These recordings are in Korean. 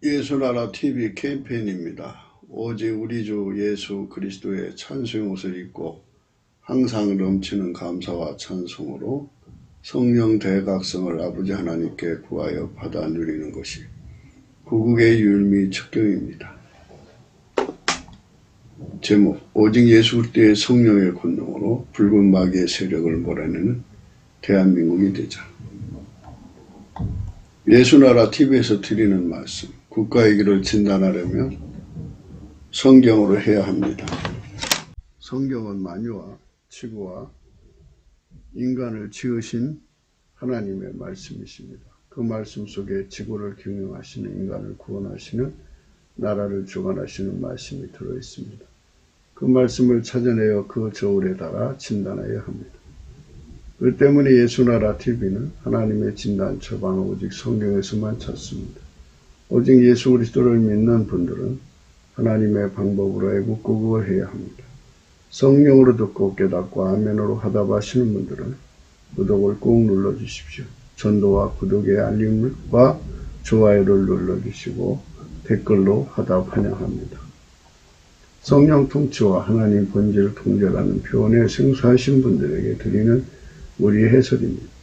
예수나라 TV 캠페인입니다. 오직 우리 주 예수 그리스도의 찬송의 옷을 입고 항상 넘치는 감사와 찬송으로 성령 대각성을 아버지 하나님께 구하여 받아 누리는 것이 구국의 율미 척경입니다. 제목, 오직 예수 그리스도의 성령의 권능으로 붉은 마귀의 세력을 몰아내는 대한민국이 되자. 예수나라 TV에서 드리는 말씀, 국가의 길을 진단하려면 성경으로 해야 합니다. 성경은 만유와 지구와 인간을 지으신 하나님의 말씀이십니다. 그 말씀 속에 지구를 경영하시는, 인간을 구원하시는, 나라를 주관하시는 말씀이 들어있습니다. 그 말씀을 찾아내어 그 저울에 달아 진단해야 합니다. 그 때문에 예수나라 TV는 하나님의 진단 처방을 오직 성경에서만 찾습니다. 오직 예수 그리스도를 믿는 분들은 하나님의 방법으로 애국구국을 해야 합니다. 성령으로 듣고 깨닫고 아멘으로 화답하시는 분들은 구독을 꼭 눌러주십시오. 전도와 구독의 알림과 좋아요를 눌러주시고 댓글로 화답 환영합니다. 성령 통치와 하나님 본질 통제라는 표현에 생소하신 분들에게 드리는 우리의 해설입니다.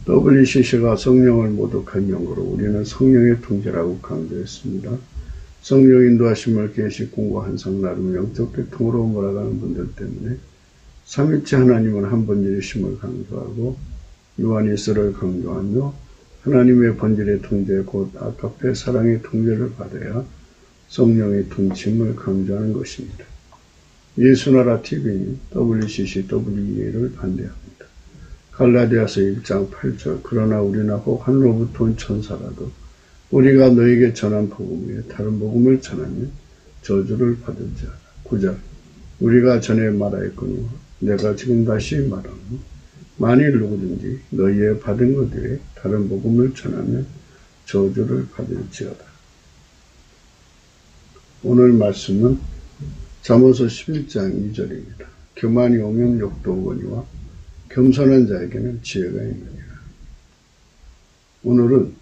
WCC가 성령을 모독한 연구로 우리는 성령의 통제라고 강조했습니다. 성령 인도하심을 계시 공고 한상 나름 영적 계통으로 몰아가는 분들 때문에 삼위체 하나님은 한 본질이심을 강조하고 유한일서를 강조하며 하나님의 본질의 통제 곧 아카페 사랑의 통제를 받아야 성령의 통치임을 강조하는 것입니다. 예수나라 TV는 WCC, WEA를 반대합니다. 갈라디아서 1장 8절 그러나 우리나 혹 하늘로부터 온 천사라도 우리가 너에게 전한 복음 외에 다른 복음을 전하면 저주를 받을지어다. 9절 우리가 전에 말하였거니와 내가 지금 다시 말하노 만일 누구든지 너희의 받은 것 외에 다른 복음을 전하면 저주를 받을지어다. 오늘 말씀은 잠언서 11장 2절입니다. 교만이 오면 욕도 오거니와 겸손한 자에게는 지혜가 있느니라. 오늘은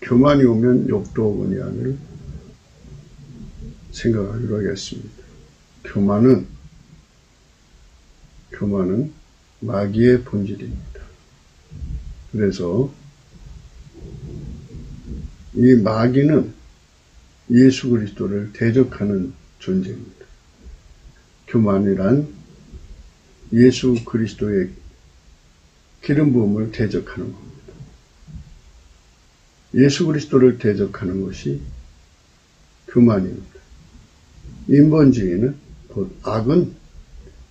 교만이 오면 욕도 오거니와를 생각하기로 하겠습니다. 교만은 마귀의 본질입니다. 그래서 이 마귀는 예수 그리스도를 대적하는 존재입니다. 교만이란 예수 그리스도의 기름 부음을 대적하는 겁니다. 예수 그리스도를 대적하는 것이 교만입니다. 인본주의는 곧 악은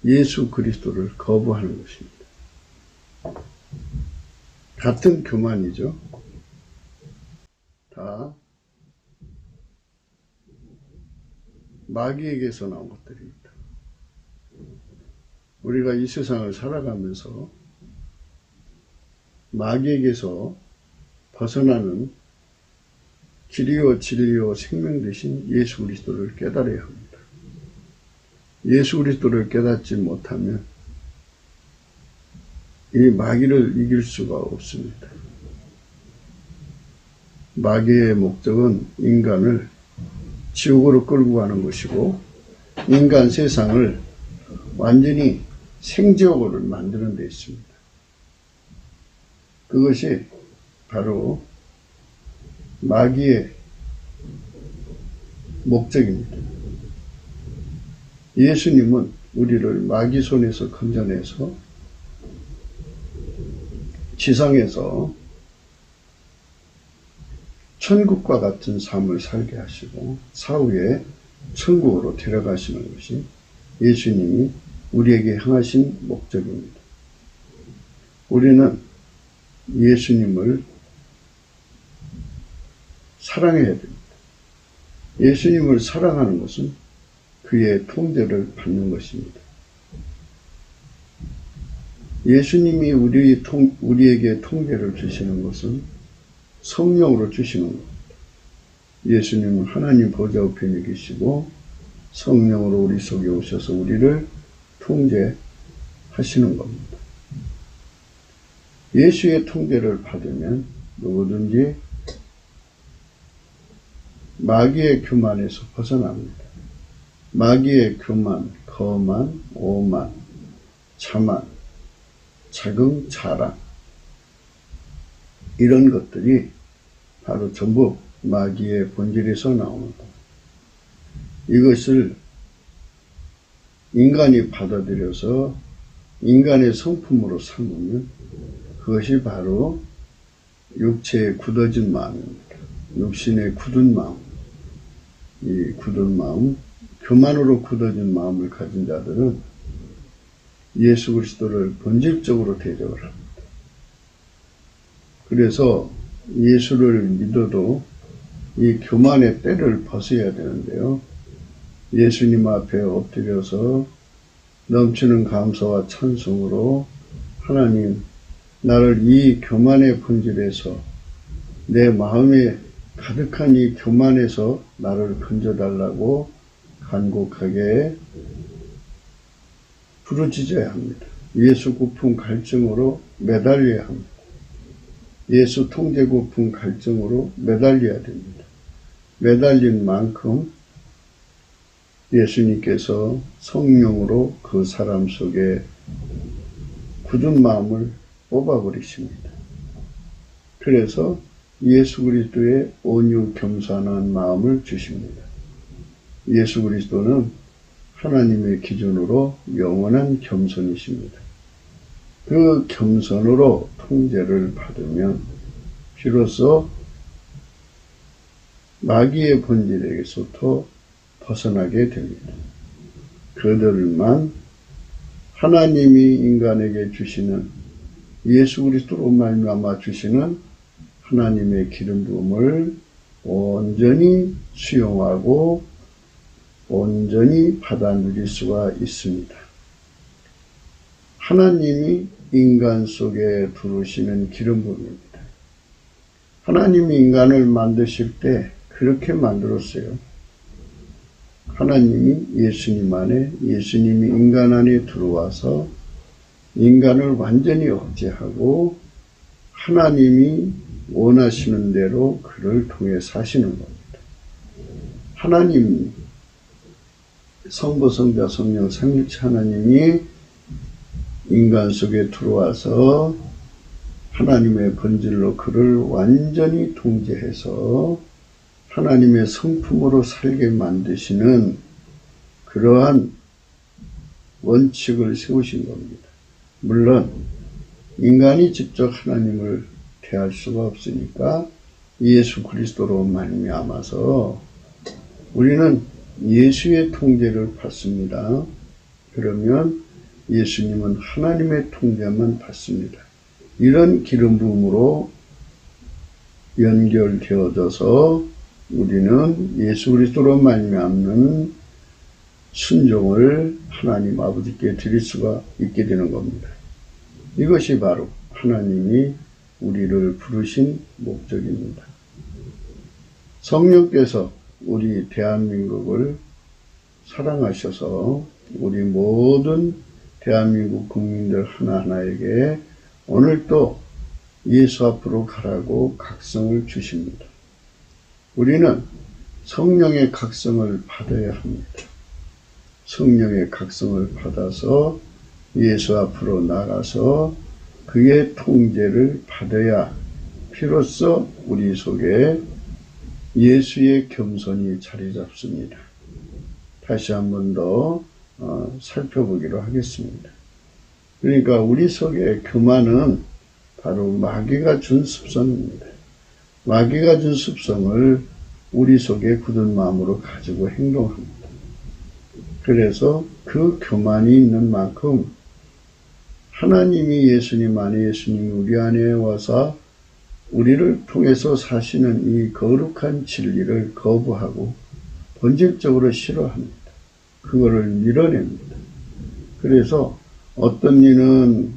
예수 그리스도를 거부하는 것입니다. 같은 교만이죠. 다 마귀에게서 나온 것들입니다. 우리가 이 세상을 살아가면서 마귀에게서 벗어나는 길이요 진리요 생명 되신 예수 그리스도를 깨달아야 합니다. 예수 그리스도를 깨닫지 못하면 이 마귀를 이길 수가 없습니다. 마귀의 목적은 인간을 지옥으로 끌고 가는 것이고 인간 세상을 완전히 생지옥으로 만드는 데 있습니다. 그것이 바로 마귀의 목적입니다. 예수님은 우리를 마귀 손에서 건져내서 지상에서 천국과 같은 삶을 살게 하시고 사후에 천국으로 데려가시는 것이 예수님이 우리에게 향하신 목적입니다. 우리는 예수님을 사랑해야 됩니다. 예수님을 사랑하는 것은 그의 통제를 받는 것입니다. 예수님이 우리에게 통제를 주시는 것은 성령으로 주시는 겁니다. 예수님은 하나님 보좌 우편에 계시고 성령으로 우리 속에 오셔서 우리를 통제하시는 겁니다. 예수의 통제를 받으면 누구든지 마귀의 교만에서 벗어납니다. 마귀의 교만, 거만, 오만, 자만, 자긍, 자랑, 이런 것들이 바로 전부 마귀의 본질에서 나오는 겁니다. 이것을 인간이 받아들여서 인간의 성품으로 삼으면 그것이 바로 육체의 굳어진 마음입니다. 육신의 굳은 마음, 이 굳은 마음, 교만으로 굳어진 마음을 가진 자들은 예수 그리스도를 본질적으로 대적을 합니다. 그래서 예수를 믿어도 이 교만의 때를 벗어야 되는데요. 예수님 앞에 엎드려서 넘치는 감사와 찬송으로 하나님, 나를 이 교만의 본질에서, 내 마음에 가득한 이 교만에서 나를 건져달라고 간곡하게 부르짖어야 합니다. 예수 고품 갈증으로 매달려야 합니다. 예수 통제 고품 갈증으로 매달려야 됩니다. 매달린 만큼 예수님께서 성령으로 그 사람 속에 굳은 마음을 뽑아버리십니다. 그래서 예수 그리스도의 온유 겸손한 마음을 주십니다. 예수 그리스도는 하나님의 기준으로 영원한 겸손이십니다. 그 겸손으로 통제를 받으면 비로소 마귀의 본질에게서부터 벗어나게 됩니다. 그들만 하나님이 인간에게 주시는, 예수 그리스도로 말미암아 주시는 하나님의 기름 부음을 온전히 수용하고 온전히 받아 누릴 수가 있습니다. 하나님이 인간 속에 두르시는 기름 부음입니다. 하나님이 인간을 만드실 때 그렇게 만들었어요. 하나님이 예수님 안에, 예수님이 인간 안에 들어와서 인간을 완전히 억제하고 하나님이 원하시는 대로 그를 통해 사시는 겁니다. 하나님, 성부, 성자, 성령, 삼위일체 하나님이 인간 속에 들어와서 하나님의 본질로 그를 완전히 통제해서 하나님의 성품으로 살게 만드시는 그러한 원칙을 세우신 겁니다. 물론 인간이 직접 하나님을 대할 수가 없으니까 예수 그리스도로 말미암아서 우리는 예수의 통제를 받습니다. 그러면 예수님은 하나님의 통제만 받습니다. 이런 기름 부음으로 연결되어져서 우리는 예수 그리스도로 말미암는 순종을 하나님 아버지께 드릴 수가 있게 되는 겁니다. 이것이 바로 하나님이 우리를 부르신 목적입니다. 성령께서 우리 대한민국을 사랑하셔서 우리 모든 대한민국 국민들 하나하나에게 오늘도 예수 앞으로 가라고 각성을 주십니다. 우리는 성령의 각성을 받아야 합니다. 성령의 각성을 받아서 예수 앞으로 나가서 그의 통제를 받아야 비로소 우리 속에 예수의 겸손이 자리 잡습니다. 다시 한 번 더 살펴보기로 하겠습니다. 그러니까 우리 속에 교만은 바로 마귀가 준 습성입니다. 마귀가 준 습성을 우리 속에 굳은 마음으로 가지고 행동합니다. 그래서 그 교만이 있는 만큼 하나님이 예수님 안에, 예수님이 우리 안에 와서 우리를 통해서 사시는 이 거룩한 진리를 거부하고 본질적으로 싫어합니다. 그거를 밀어냅니다. 그래서 어떤 이는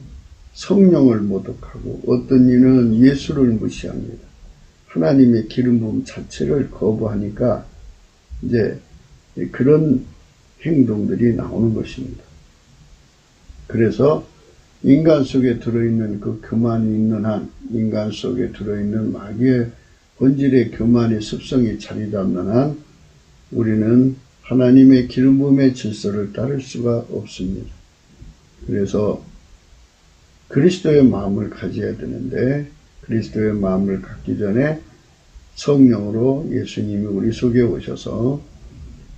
성령을 모독하고 어떤 이는 예수를 무시합니다. 하나님의 기름 부음 자체를 거부하니까 이제 그런 행동들이 나오는 것입니다. 그래서 인간 속에 들어있는 그 교만이 있는 한, 인간 속에 들어있는 마귀의 본질의 교만의 습성이 자리 잡는 한 우리는 하나님의 기름 부음의 질서를 따를 수가 없습니다. 그래서 그리스도의 마음을 가져야 되는데 그리스도의 마음을 갖기 전에 성령으로 예수님이 우리 속에 오셔서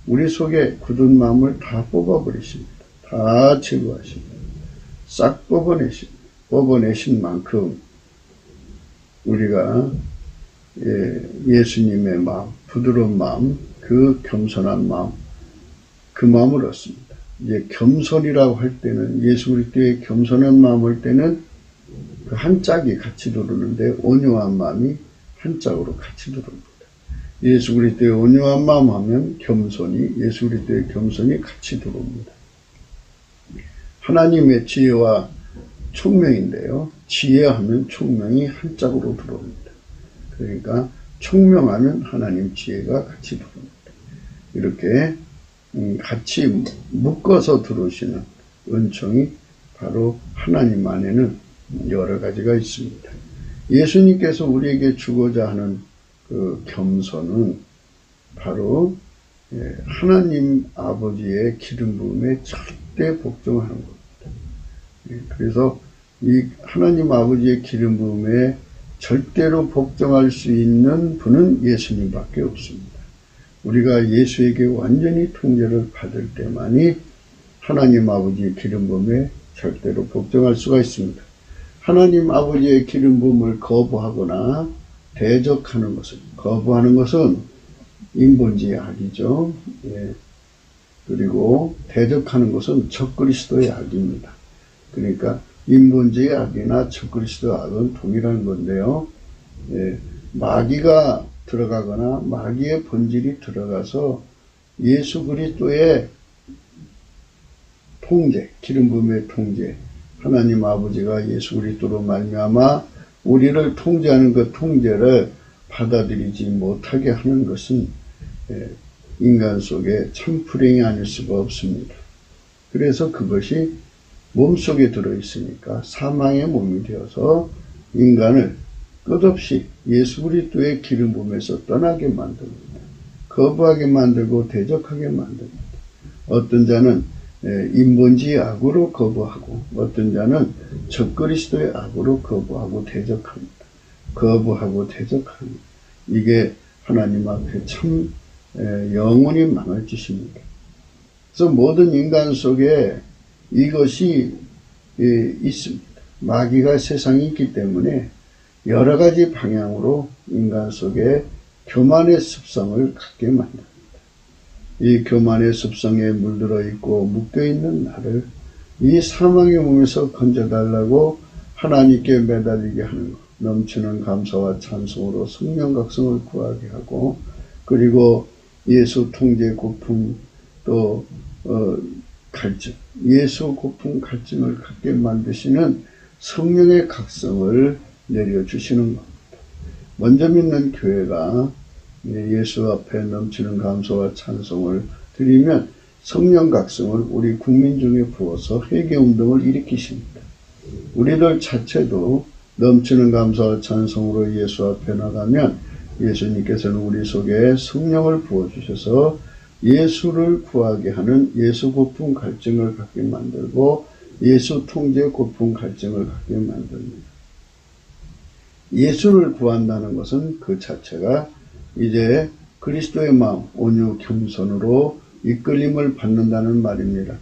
우리 속에 굳은 마음을 다 뽑아버리십니다. 다 제거하십니다. 싹 뽑아내신 만큼 우리가 예수님의 마음, 부드러운 마음, 그 겸손한 마음, 그 마음을 얻습니다. 이제 겸손이라고 할 때는 예수 그리스도의 겸손한 마음을 할 때는 그 한 짝이 같이 들어오는데 온유한 마음이 한 짝으로 같이 들어옵니다. 예수 그리스도의 온유한 마음 하면 겸손이, 예수 그리스도의 겸손이 같이 들어옵니다. 하나님의 지혜와 총명인데요. 지혜하면 총명이 한 짝으로 들어옵니다. 그러니까 총명하면 하나님 지혜가 같이 들어옵니다. 이렇게 같이 묶어서 들어오시는 은총이 바로 하나님 안에는 여러 가지가 있습니다. 예수님께서 우리에게 주고자 하는 그 겸손은 바로 하나님 아버지의 기름 부음에 절대 복종하는 겁니다. 그래서 이 하나님 아버지의 기름 부음에 절대로 복종할 수 있는 분은 예수님밖에 없습니다. 우리가 예수에게 완전히 통제를 받을 때만이 하나님 아버지의 기름 부음에 절대로 복종할 수가 있습니다. 하나님 아버지의 기름 부음을 거부하거나 대적하는 것은, 거부하는 것은 인본주의 악이죠. 그리고 대적하는 것은 적그리스도의 악입니다. 그러니까 인본주의 악이나 적그리스도의 악은 동일한 건데요. 마귀가 들어가거나 마귀의 본질이 들어가서 예수 그리스도의 통제, 기름 부음의 통제, 하나님 아버지가 예수 그리스도로 말미암아 우리를 통제하는 그 통제를 받아들이지 못하게 하는 것은 인간 속에 참 불행이 아닐 수가 없습니다. 그래서 그것이 몸속에 들어있으니까 사망의 몸이 되어서 인간을 끝없이 예수 그리스도의 기름 부음에서 떠나게 만듭니다. 거부하게 만들고 대적하게 만듭니다. 어떤 자는 인본주의 악으로 거부하고 어떤 자는 적그리스도의 악으로 거부하고 대적합니다. 거부하고 대적합니다. 이게 하나님 앞에 참 영원히 망할 짓입니다. 그래서 모든 인간 속에 이것이 있습니다. 마귀가 세상에 있기 때문에 여러 가지 방향으로 인간 속에 교만의 습성을 갖게 만듭니다. 이 교만의 습성에 물들어 있고 묶여 있는 나를 이 사망의 몸에서 건져달라고 하나님께 매달리게 하는 것, 넘치는 감사와 찬송으로 성령 각성을 구하게 하고, 그리고 예수 통제 고품 또 갈증, 예수 고품 갈증을 갖게 만드시는 성령의 각성을 내려주시는 겁니다. 먼저 믿는 교회가 예수 앞에 넘치는 감사와 찬송을 드리면 성령 각성을 우리 국민 중에 부어서 회개운동을 일으키십니다. 우리들 자체도 넘치는 감사와 찬송으로 예수 앞에 나가면 예수님께서는 우리 속에 성령을 부어주셔서 예수를 구하게 하는 예수 고품 갈증을 갖게 만들고 예수 통제 고품 갈증을 갖게 만듭니다. 예수를 구한다는 것은 그 자체가 이제 그리스도의 마음, 온유 겸손으로 이끌림을 받는다는 말입니다.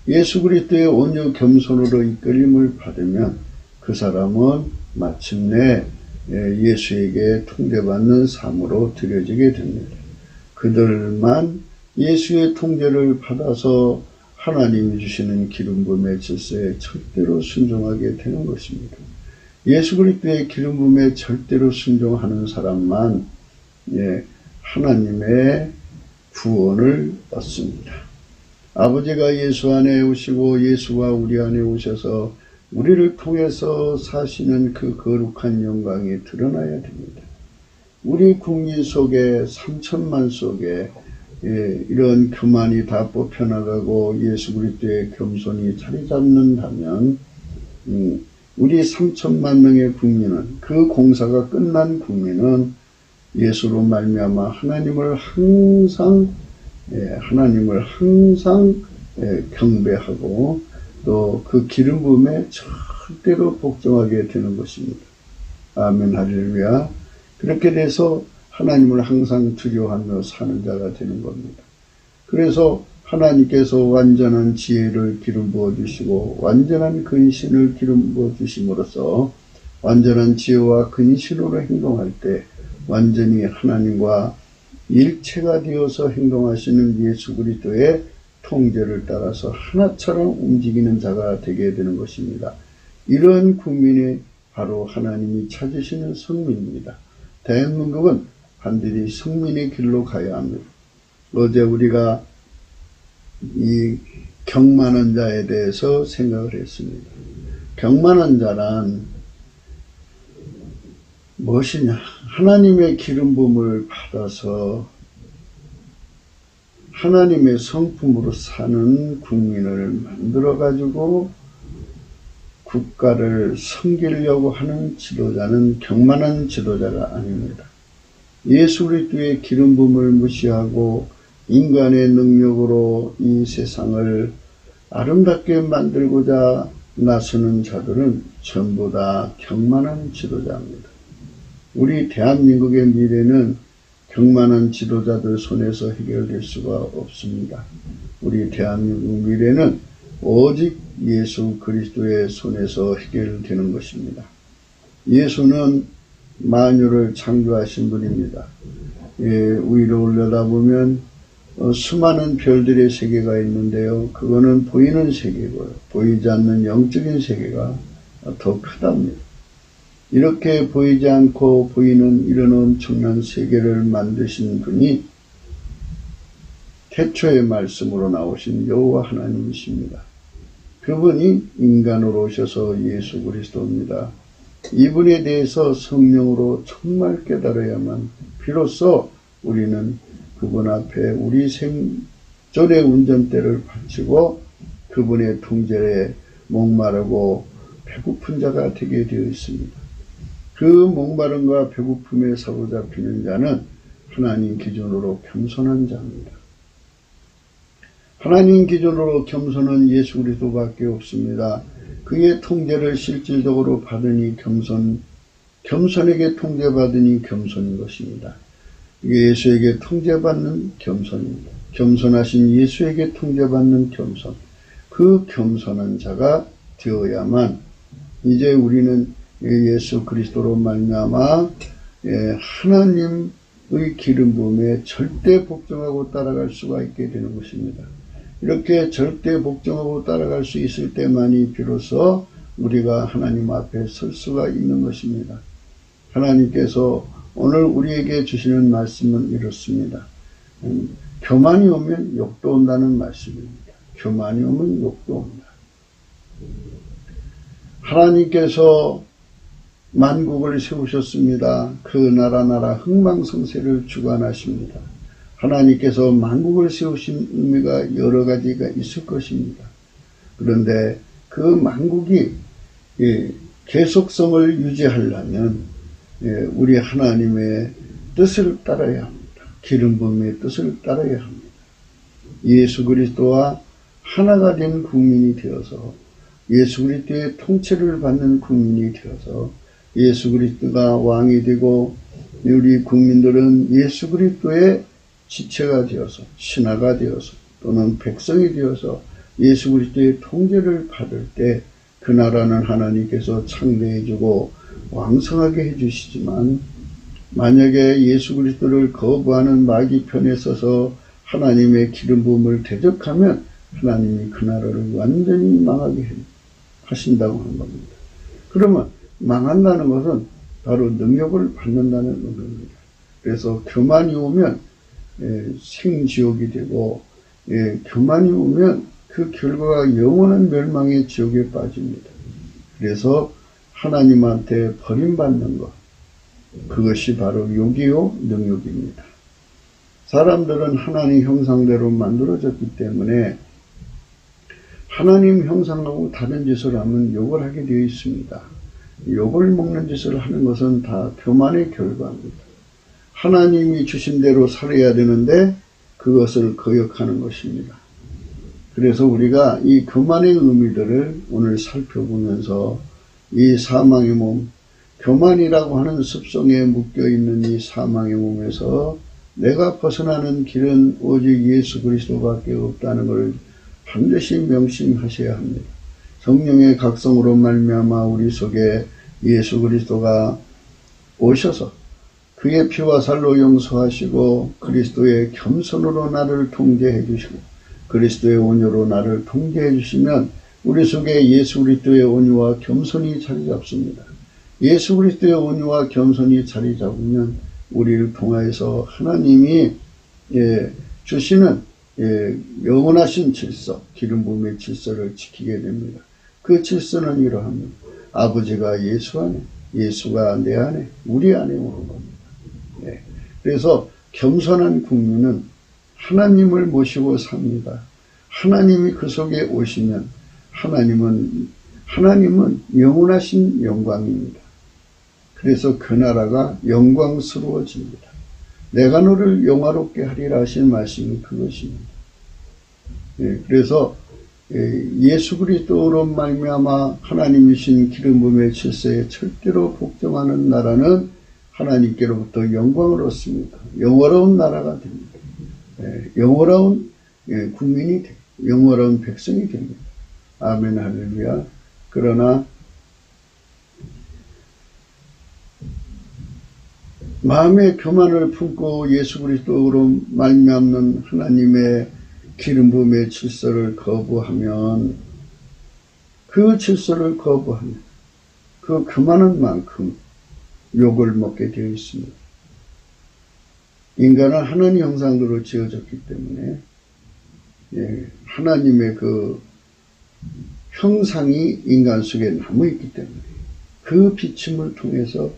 예수 그리스도의 온유 겸손으로 이끌림을 받으면 그 사람은 마침내 예수에게 통제받는 삶으로 들여지게 됩니다. 그들만 예수의 통제를 받아서 하나님이 주시는 기름 부음의 질서에 절대로 순종하게 되는 것입니다. 예수 그리스도의 기름 부음에 절대로 순종하는 사람만 하나님의 구원을 얻습니다. 아버지가 예수 안에 오시고 예수가 우리 안에 오셔서 우리를 통해서 사시는 그 거룩한 영광이 드러나야 됩니다. 우리 국민 속에 3천만 속에 이런 교만이 다 뽑혀나가고 예수 그리스도의 겸손이 자리 잡는다면 우리 3천만 명의 국민은, 그 공사가 끝난 국민은 예수로 말미암아 하나님을 항상 경배하고 또 그 기름 부음에 절대로 복종하게 되는 것입니다. 아멘, 할렐루야. 그렇게 돼서 하나님을 항상 두려워하며 사는 자가 되는 겁니다. 그래서 하나님께서 완전한 지혜를 기름 부어주시고 완전한 근신을 기름 부어주심으로써 완전한 지혜와 근신으로 행동할 때 완전히 하나님과 일체가 되어서 행동하시는 예수 그리스도의 통제를 따라서 하나처럼 움직이는 자가 되게 되는 것입니다. 이런 국민이 바로 하나님이 찾으시는 성민입니다. 대한민국은 반드시 성민의 길로 가야 합니다. 어제 우리가 이 경만한 자에 대해서 생각을 했습니다. 경만한 자란 무엇이냐? 하나님의 기름 부음을 받아서 하나님의 성품으로 사는 국민을 만들어 가지고 국가를 섬기려고 하는 지도자는 경만한 지도자가 아닙니다. 예수 그리스도의 기름 부음을 무시하고 인간의 능력으로 이 세상을 아름답게 만들고자 나서는 자들은 전부 다 경만한 지도자입니다. 우리 대한민국의 미래는 경만한 지도자들 손에서 해결될 수가 없습니다. 우리 대한민국 미래는 오직 예수 그리스도의 손에서 해결되는 것입니다. 예수는 만유를 창조하신 분입니다. 위로 올려다보면 수많은 별들의 세계가 있는데요. 그거는 보이는 세계고요. 보이지 않는 영적인 세계가 더 크답니다. 이렇게 보이지 않고 보이는 이런 엄청난 세계를 만드신 분이 태초의 말씀으로 나오신 여호와 하나님이십니다. 그분이 인간으로 오셔서 예수 그리스도입니다. 이분에 대해서 성령으로 정말 깨달아야만 비로소 우리는 그분 앞에 우리 생존의 운전대를 바치고 그분의 통제에 목마르고 배고픈 자가 되게 되어 있습니다. 그 목마름과 배고픔에 사로잡히는 자는 하나님 기준으로 겸손한 자입니다. 하나님 기준으로 겸손은 예수 그리스도밖에 없습니다. 그의 통제를 실질적으로 받으니 겸손에게 통제받으니 겸손인 것입니다. 예수에게 통제받는 겸손입니다. 겸손하신 예수에게 통제받는 겸손. 그 겸손한 자가 되어야만 이제 우리는 예수 그리스도로 말미암아 하나님의 기름 부음에 절대 복종하고 따라갈 수가 있게 되는 것입니다. 이렇게 절대 복종하고 따라갈 수 있을 때만이 비로소 우리가 하나님 앞에 설 수가 있는 것입니다. 하나님께서 오늘 우리에게 주시는 말씀은 이렇습니다. 교만이 오면 욕도 온다는 말씀입니다. 교만이 오면 욕도 온다. 하나님께서 만국을 세우셨습니다. 그 나라 흥망성쇠를 주관하십니다. 하나님께서 만국을 세우신 의미가 여러 가지가 있을 것입니다. 그런데 그 만국이 계속성을 유지하려면 우리 하나님의 뜻을 따라야 합니다. 기름 부음의 뜻을 따라야 합니다. 예수 그리스도와 하나가 된 국민이 되어서 예수 그리스도의 통치를 받는 국민이 되어서 예수 그리스도가 왕이 되고 우리 국민들은 예수 그리스도의 지체가 되어서 신하가 되어서 또는 백성이 되어서 예수 그리스도의 통제를 받을 때 그 나라는 하나님께서 창대해주고 왕성하게 해주시지만 만약에 예수 그리스도를 거부하는 마귀 편에 서서 하나님의 기름 부음을 대적하면 하나님이 그 나라를 완전히 망하게 하신다고 하는 겁니다. 그러면 망한다는 것은 바로 능력을 받는다는 의미입니다. 그래서 교만이 오면 생지옥이 되고 교만이 오면 그 결과가 영원한 멸망의 지옥에 빠집니다. 그래서 하나님한테 버림받는 것, 그것이 바로 욕이요 능욕입니다. 사람들은 하나님 형상대로 만들어졌기 때문에 하나님 형상하고 다른 짓을 하면 욕을 하게 되어 있습니다. 욕을 먹는 짓을 하는 것은 다 교만의 결과입니다. 하나님이 주신 대로 살아야 되는데 그것을 거역하는 것입니다. 그래서 우리가 이 교만의 의미들을 오늘 살펴보면서 이 사망의 몸, 교만이라고 하는 습성에 묶여있는 이 사망의 몸에서 내가 벗어나는 길은 오직 예수 그리스도밖에 없다는 것을 반드시 명심하셔야 합니다. 성령의 각성으로 말미암아 우리 속에 예수 그리스도가 오셔서 그의 피와 살로 용서하시고 그리스도의 겸손으로 나를 통제해 주시고 그리스도의 온유로 나를 통제해 주시면 우리 속에 예수 그리스도의 온유와 겸손이 자리 잡습니다. 예수 그리스도의 온유와 겸손이 자리 잡으면 우리를 통하여서 하나님이 주시는 영원하신 질서, 기름 부음의 질서를 지키게 됩니다. 그 질서는 이러합니다. 아버지가 예수 안에, 예수가 내 안에, 우리 안에 오는 겁니다. 그래서 겸손한 국민은 하나님을 모시고 삽니다. 하나님이 그 속에 오시면 하나님은 영원하신 영광입니다. 그래서 그 나라가 영광스러워집니다. 내가 너를 영화롭게 하리라 하신 말씀이 그것입니다. 그래서 예수 그리스도로 말미암아 하나님이신 기름 부음의 질서에 절대로 복종하는 나라는 하나님께로부터 영광을 얻습니다. 영화로운 나라가 됩니다. 영화로운 국민이 됩니다. 영화로운 백성이 됩니다. 아멘 할렐루야. 그러나 마음의 교만을 품고 예수 그리스도로 말미암는 하나님의 기름 부음의 질서를 거부하면 그 질서를 거부하면 그 교만한 만큼 욕을 먹게 되어 있습니다. 인간은 하나님 형상대로 지어졌기 때문에 하나님의 그 형상이 인간 속에 남아있기 때문에 그 비침을 통해서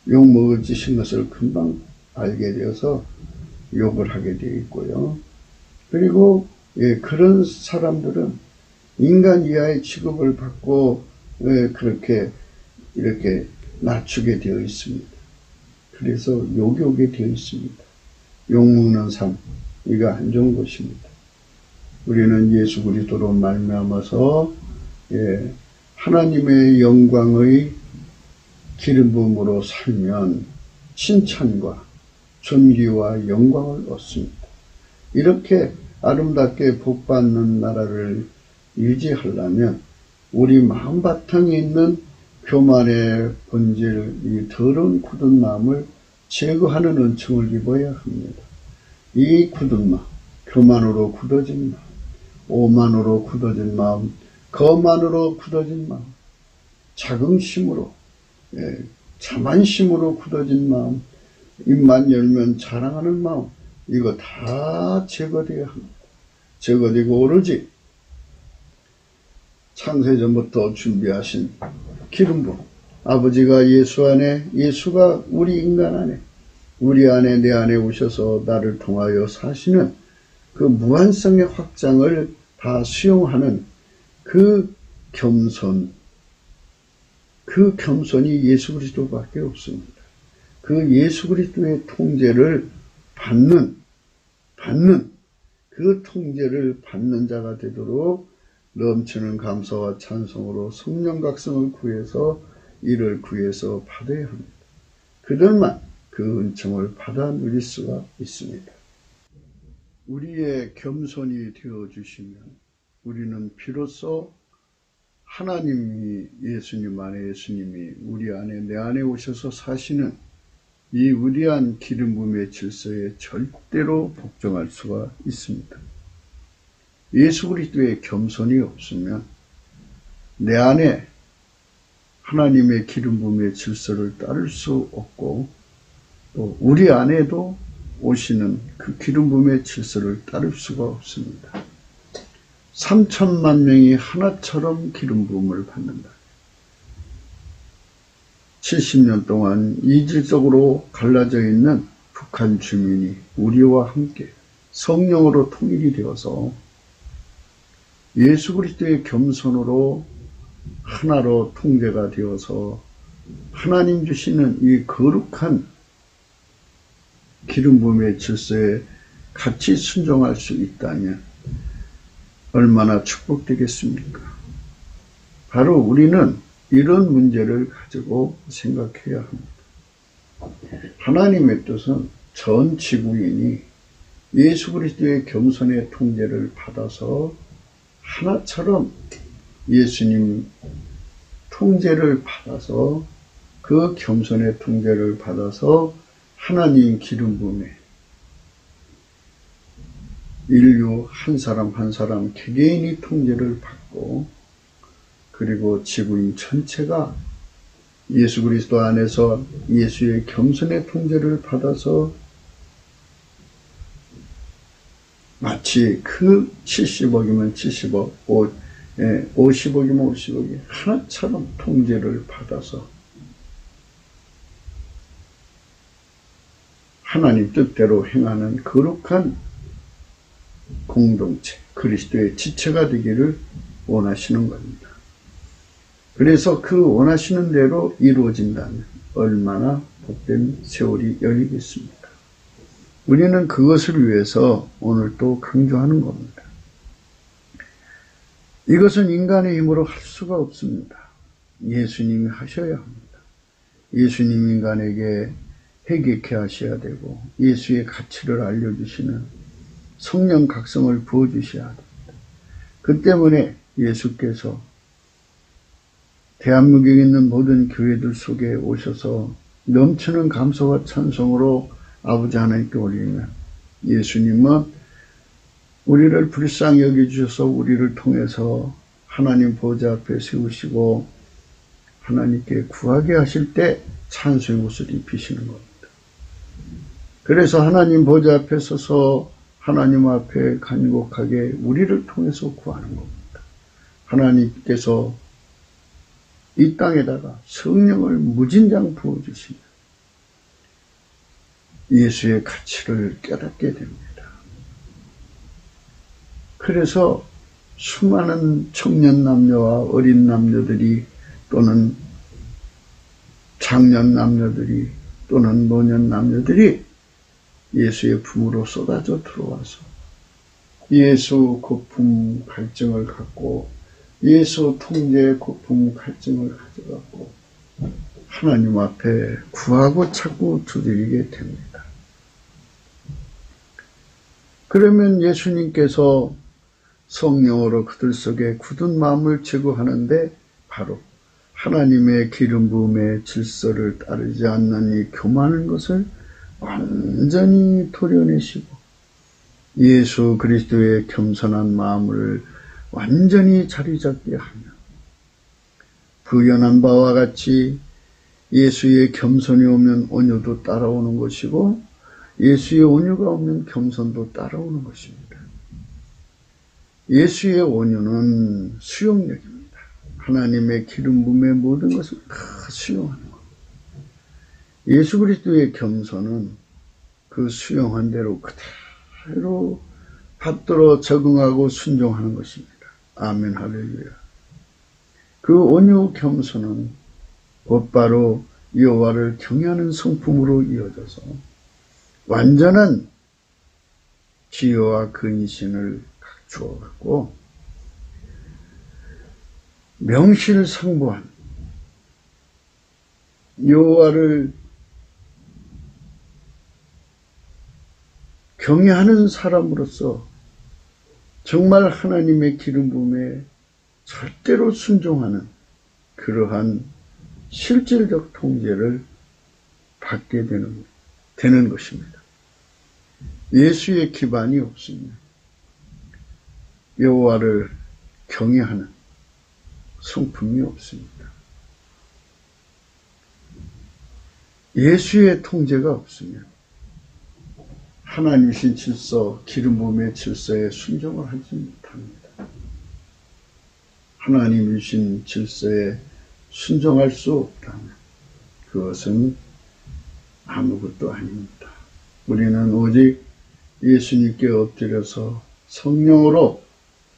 욕먹어지신 것을 금방 알게 되어서 욕을 하게 되어 있고요. 그리고 그런 사람들은 인간 이하의 취급을 받고 그렇게 이렇게 낮추게 되어 있습니다. 그래서 욕이 오게 되어 있습니다. 욕먹는 삶, 이거 안 좋은 것입니다. 우리는 예수 그리스도로 말미암아서 하나님의 영광의 기름 부음으로 살면 칭찬과 존귀와 영광을 얻습니다. 이렇게 아름답게 복받는 나라를 유지하려면 우리 마음바탕에 있는 교만의 본질, 이 더러운 굳은 마음을 제거하는 은총을 입어야 합니다. 이 굳은 마음, 교만으로 굳어진 마음, 오만으로 굳어진 마음, 거만으로 굳어진 마음, 자긍심으로, 자만심으로 굳어진 마음, 입만 열면 자랑하는 마음, 이거 다 제거되어야 합니다. 제거되고 오로지 창세전부터 준비하신 기름 부음, 아버지가 예수 안에, 예수가 우리 인간 안에, 우리 안에, 내 안에 오셔서 나를 통하여 사시는 그 무한성의 확장을 다 수용하는 그 겸손, 그 겸손이 예수 그리스도밖에 없습니다. 그 예수 그리스도의 통제를 받는 그 통제를 받는 자가 되도록 넘치는 감사와 찬송으로 성령 각성을 구해서 이를 구해서 받아야 합니다. 그들만 그 은총을 받아 누릴 수가 있습니다. 우리의 겸손이 되어주시면 우리는 비로소 하나님이 예수님 안에 예수님이 우리 안에 내 안에 오셔서 사시는 이 위대한 기름 부음의 질서에 절대로 복종할 수가 있습니다. 예수 그리스도의 겸손이 없으면 내 안에 하나님의 기름 부음의 질서를 따를 수 없고 또 우리 안에도 오시는 그 기름 부음의 질서를 따를 수가 없습니다. 3천만 명이 하나처럼 기름 부음을 받는다. 70년 동안 이질적으로 갈라져 있는 북한 주민이 우리와 함께 성령으로 통일이 되어서 예수 그리스도의 겸손으로 하나로 통제가 되어서 하나님 주시는 이 거룩한 기름 부음의 질서에 같이 순종할 수 있다면 얼마나 축복되겠습니까? 바로 우리는 이런 문제를 가지고 생각해야 합니다. 하나님의 뜻은 전 지구인이 예수 그리스도의 겸손의 통제를 받아서 하나처럼 예수님 통제를 받아서 그 겸손의 통제를 받아서 하나님 기름 부음에 인류 한 사람 한 사람 개개인이 통제를 받고 그리고 지구인 전체가 예수 그리스도 안에서 예수의 겸손의 통제를 받아서 마치 그 70억이면 70억, 50억이면 50억이 하나처럼 통제를 받아서 하나님 뜻대로 행하는 거룩한 공동체, 그리스도의 지체가 되기를 원하시는 겁니다. 그래서 그 원하시는 대로 이루어진다면 얼마나 복된 세월이 열리겠습니까? 우리는 그것을 위해서 오늘 또 강조하는 겁니다. 이것은 인간의 힘으로 할 수가 없습니다. 예수님이 하셔야 합니다. 예수님 인간에게 회개케 하셔야 되고 예수의 가치를 알려주시는 성령 각성을 부어주셔야 합니다. 그 때문에 예수께서 대한민국에 있는 모든 교회들 속에 오셔서 넘치는 감사와 찬송으로 아버지 하나님께 올리면 예수님은 우리를 불쌍히 여겨주셔서 우리를 통해서 하나님 보좌 앞에 세우시고 하나님께 구하게 하실 때 찬송의 옷을 입히시는 겁니다. 그래서 하나님 보좌 앞에 서서 하나님 앞에 간곡하게 우리를 통해서 구하는 겁니다. 하나님께서 이 땅에다가 성령을 무진장 부어주시면 예수의 가치를 깨닫게 됩니다. 그래서 수많은 청년 남녀와 어린 남녀들이 또는 장년 남녀들이 또는 노년 남녀들이 예수의 품으로 쏟아져 들어와서 예수 고품 갈증을 갖고 예수 통제의 고품 갈증을 가져갖고 하나님 앞에 구하고 찾고 두드리게 됩니다. 그러면 예수님께서 성령으로 그들 속에 굳은 마음을 제거하는데 바로 하나님의 기름 부음의 질서를 따르지 않는 이 교만한 것을 완전히 도려내시고 예수 그리스도의 겸손한 마음을 완전히 자리 잡게 하며 부연한 바와 같이 예수의 겸손이 오면 온유도 따라오는 것이고 예수의 온유가 오면 겸손도 따라오는 것입니다. 예수의 온유는 수용력입니다. 하나님의 기름 부음의 모든 것을 다 수용하는 겁니다. 예수 그리스도의 겸손은 그 수용한 대로 그대로 받들어 적응하고 순종하는 것입니다. 아멘 할렐루야. 그 온유 겸손은 곧바로 여호와를 경외하는 성품으로 이어져서 완전한 지혜와 근신을 갖추어 갖고 명실상부한 여호와를 경외하는 사람으로서 정말 하나님의 기름 부음에 절대로 순종하는 그러한 실질적 통제를 받게 되는 것입니다. 예수의 기반이 없으면 여호와를 경외하는 성품이 없습니다. 예수의 통제가 없으면 하나님이신 질서, 기름 부음의 질서에 순종을 하지 못합니다. 하나님이신 질서에 순종할 수 없다면 그것은 아무것도 아닙니다. 우리는 오직 예수님께 엎드려서 성령으로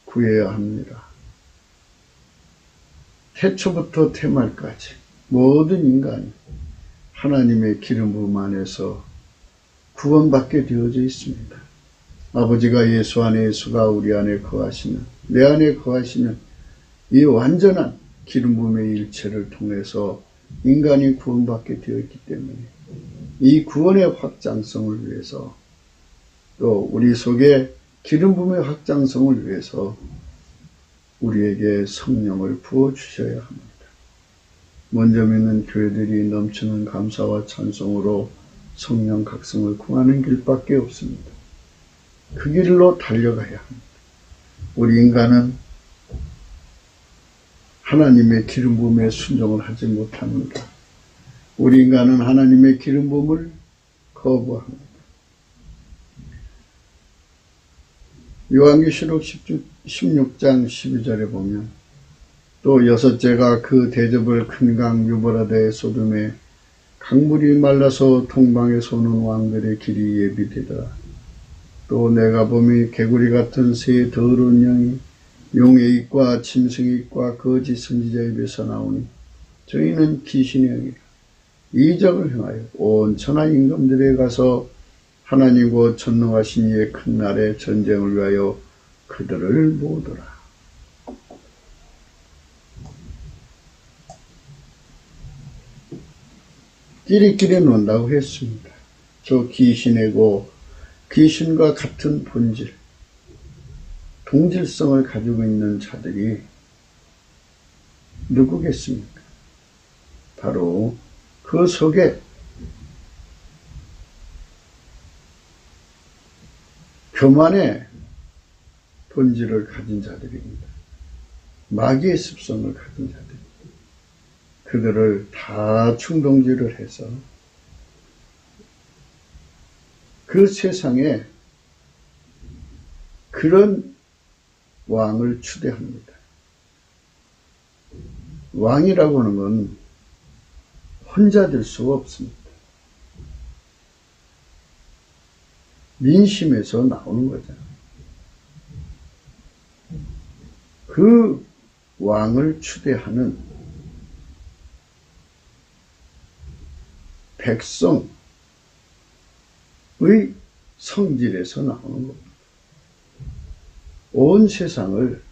구해야 합니다. 태초부터 태말까지 모든 인간이 하나님의 기름 부음 안에서 구원받게 되어져 있습니다. 아버지가 예수 안에, 예수가 우리 안에 거하시면, 내 안에 거하시면 이 완전한 기름 부음의 일체를 통해서 인간이 구원받게 되어 있기 때문에 이 구원의 확장성을 위해서, 또 우리 속에 기름 부음의 확장성을 위해서 우리에게 성령을 부어주셔야 합니다. 먼저 믿는 교회들이 넘치는 감사와 찬송으로 성령 각성을 구하는 길밖에 없습니다. 그 길로 달려가야 합니다. 우리 인간은 하나님의 기름 부음에 순종을 하지 못합니다. 우리 인간은 하나님의 기름 부음을 거부합니다. 요한계시록 16장 12절에 보면, 또 여섯째가 그 대접을 큰 강 유브라데의 소돔에 강물이 말라서 동방에 솟는 왕들의 길이 예비되더라. 또 내가 보니 개구리 같은 새 더러운 영이 용의 입과 짐승의 입과 거짓 선지자의 입에서 나오니 저희는 귀신의 영이라. 이적을 행하여 온 천하 임금들에 가서 하나님과 전능하신 이의 큰 날에 전쟁을 위하여 그들을 모으더라. 끼리끼리 논다고 했습니다. 저 귀신이고 귀신과 같은 본질, 동질성을 가지고 있는 자들이 누구겠습니까? 바로 그 속에 교만의 본질을 가진 자들입니다. 마귀의 습성을 가진 자들. 그들을 다 충동질을 해서 그 세상에 그런 왕을 추대합니다. 왕이라고 하는 건 혼자 될 수가 없습니다. 민심에서 나오는 거죠. 그 왕을 추대하는 백성의 성질에서 나오는 겁니다. 온 세상을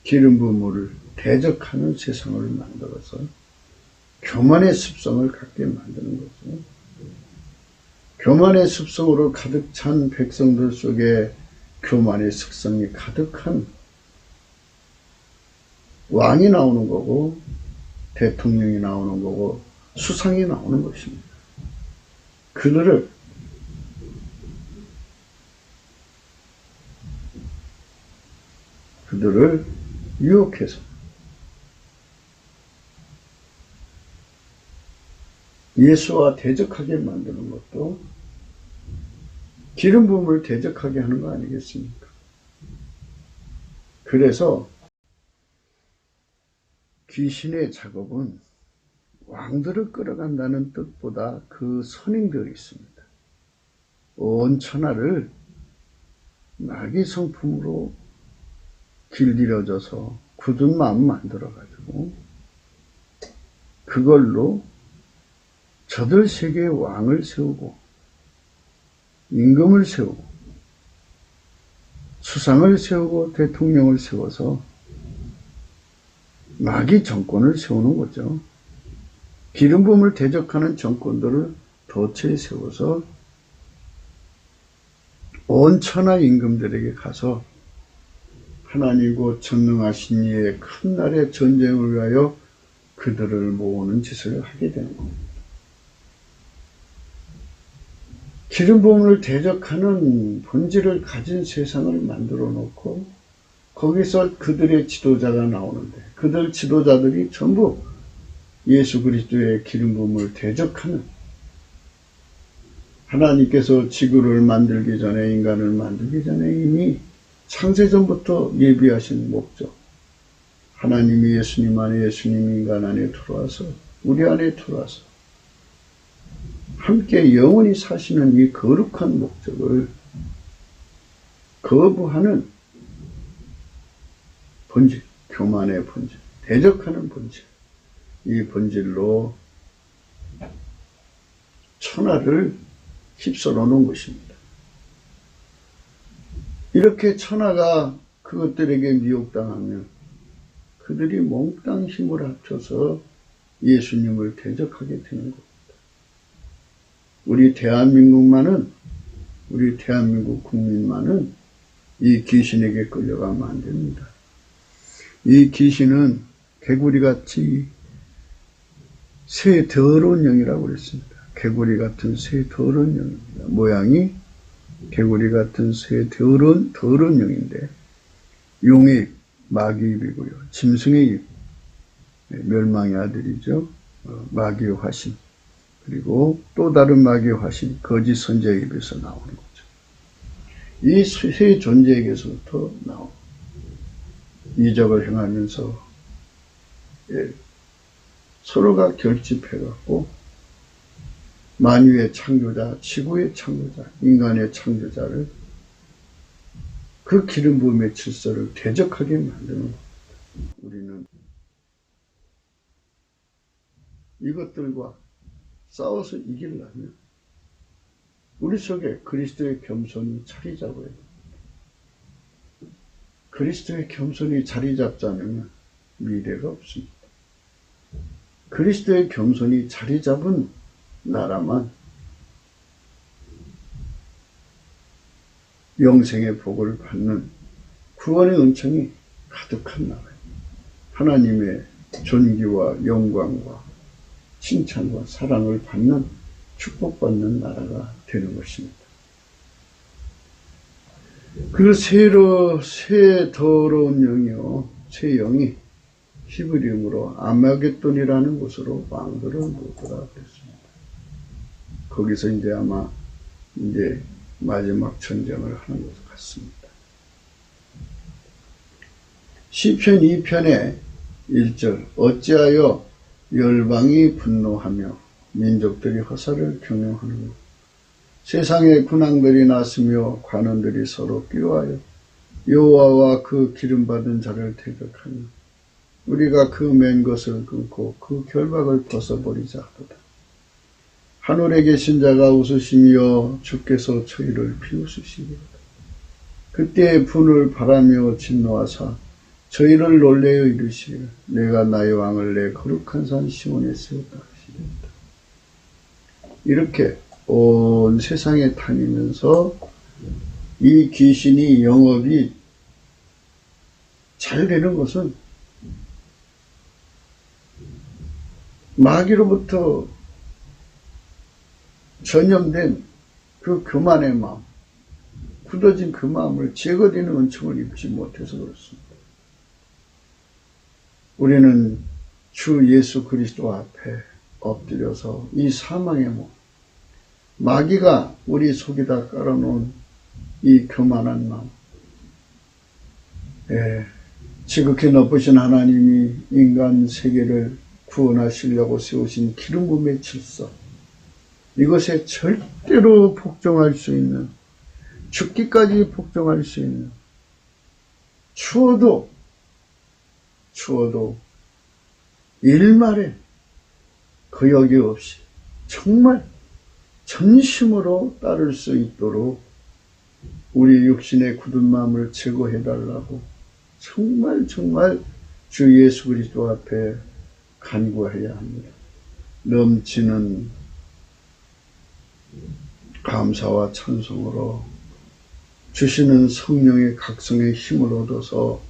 기름 부음을 대적하는 세상을 만들어서 교만의 습성을 갖게 만드는 거죠. 교만의 습성으로 가득 찬 백성들 속에 교만의 습성이 가득한 왕이 나오는 거고, 대통령이 나오는 거고, 수상이 나오는 것입니다. 그들을 유혹해서 예수와 대적하게 만드는 것도 기름 부음을 대적하게 하는 거 아니겠습니까? 그래서 귀신의 작업은 왕들을 끌어간다는 뜻보다 그 선행들이 있습니다. 온 천하를 마귀 성품으로 길들여져서 굳은 마음 만들어가지고 그걸로 저들 세계의 왕을 세우고 임금을 세우고 수상을 세우고 대통령을 세워서 마귀 정권을 세우는 거죠. 기름 부음을 대적하는 정권들을 도처에 세워서 온 천하 임금들에게 가서 하나님과 전능하신 이의 큰 날의 전쟁을 위하여 그들을 모으는 짓을 하게 되는 겁니다. 기름 부음을 대적하는 본질을 가진 세상을 만들어 놓고 거기서 그들의 지도자가 나오는데, 그들 지도자들이 전부 예수 그리스도의 기름 부음을 대적하는, 하나님께서 지구를 만들기 전에, 인간을 만들기 전에 이미 창세전부터 예비하신 목적, 하나님이 예수님 안에, 예수님이 인간 안에 들어와서 우리 안에 들어와서 함께 영원히 사시는 이 거룩한 목적을 거부하는 본질, 교만의 본질, 대적하는 본질, 이 본질로 천하를 휩쓸어 놓은 것입니다. 이렇게 천하가 그것들에게 미혹당하면 그들이 몽땅 힘을 합쳐서 예수님을 대적하게 되는 겁니다. 우리 대한민국 국민만은 이 귀신에게 끌려가면 안 됩니다. 이 귀신은 개구리같이 새 더러운 영이라고 그랬습니다. 개구리 같은 새 더러운 영입니다. 모양이 개구리 같은 새 더러운 영인데, 용의 입, 마귀의 입이고요. 짐승의 입, 멸망의 아들이죠. 마귀의 화신. 그리고 또 다른 마귀의 화신, 거짓 선지자의 입에서 나오는 거죠. 이 세 존재에게서부터 나옵니다. 이적을 행하면서 서로가 결집해갖고 만유의 창조자, 지구의 창조자, 인간의 창조자를 그 기름 부음의 질서를 대적하게 만드는 겁니다. 우리는 이것들과 싸워서 이기려면 우리 속에 그리스도의 겸손이 자리 잡아야 됩니다. 그리스도의 겸손이 자리 잡지 않으면 미래가 없습니다. 그리스도의 겸손이 자리 잡은 나라만 영생의 복을 받는 구원의 은총이 가득한 나라입니다. 하나님의 존귀와 영광과 칭찬과 사랑을 받는, 축복받는 나라가 되는 것입니다. 그 새 더러운 영이요, 새 영이 히브리어로 아마겟돈이라는 곳으로 왕들을 모으더라 그랬습니다. 거기서 이제 아마 마지막 전쟁을 하는 것 같습니다. 시편 2편의 1절, 어찌하여 열방이 분노하며 민족들이 허사를 경영하는가. 세상의 군왕들이 났으며 관원들이 서로 끼워하여 여호와와 그 기름받은 자를 대적하며 우리가 그 맨 것을 끊고 그 결박을 벗어버리자 하도다. 하늘에 계신 자가 웃으시며 주께서 저희를 비웃으시리로다. 그때 분을 바라며 진노하사 저희를 놀래어 이르시되 내가 나의 왕을 내 거룩한 산 시온에 세웠다 하시리로다. 이렇게 온 세상에 다니면서 이 귀신이 영업이 잘 되는 것은 마귀로부터 전염된 그 교만의 마음, 굳어진 그 마음을 제거되는 은총을 입지 못해서 그렇습니다. 우리는 주 예수 그리스도 앞에 엎드려서 이 사망의 몸, 마귀가 우리 속에다 깔아놓은 이 교만한 마음, 지극히 높으신 하나님이 인간 세계를 구원하시려고 세우신 기름 부음의 질서, 이것에 절대로 복종할 수 있는, 죽기까지 복종할 수 있는, 추워도 일말에 거역이 없이 정말 전심으로 따를 수 있도록 우리 육신의 굳은 마음을 제거해달라고 정말 주 예수 그리스도 앞에 간구해야 합니다. 넘치는 감사와 찬송으로 주시는 성령의 각성의 힘을 얻어서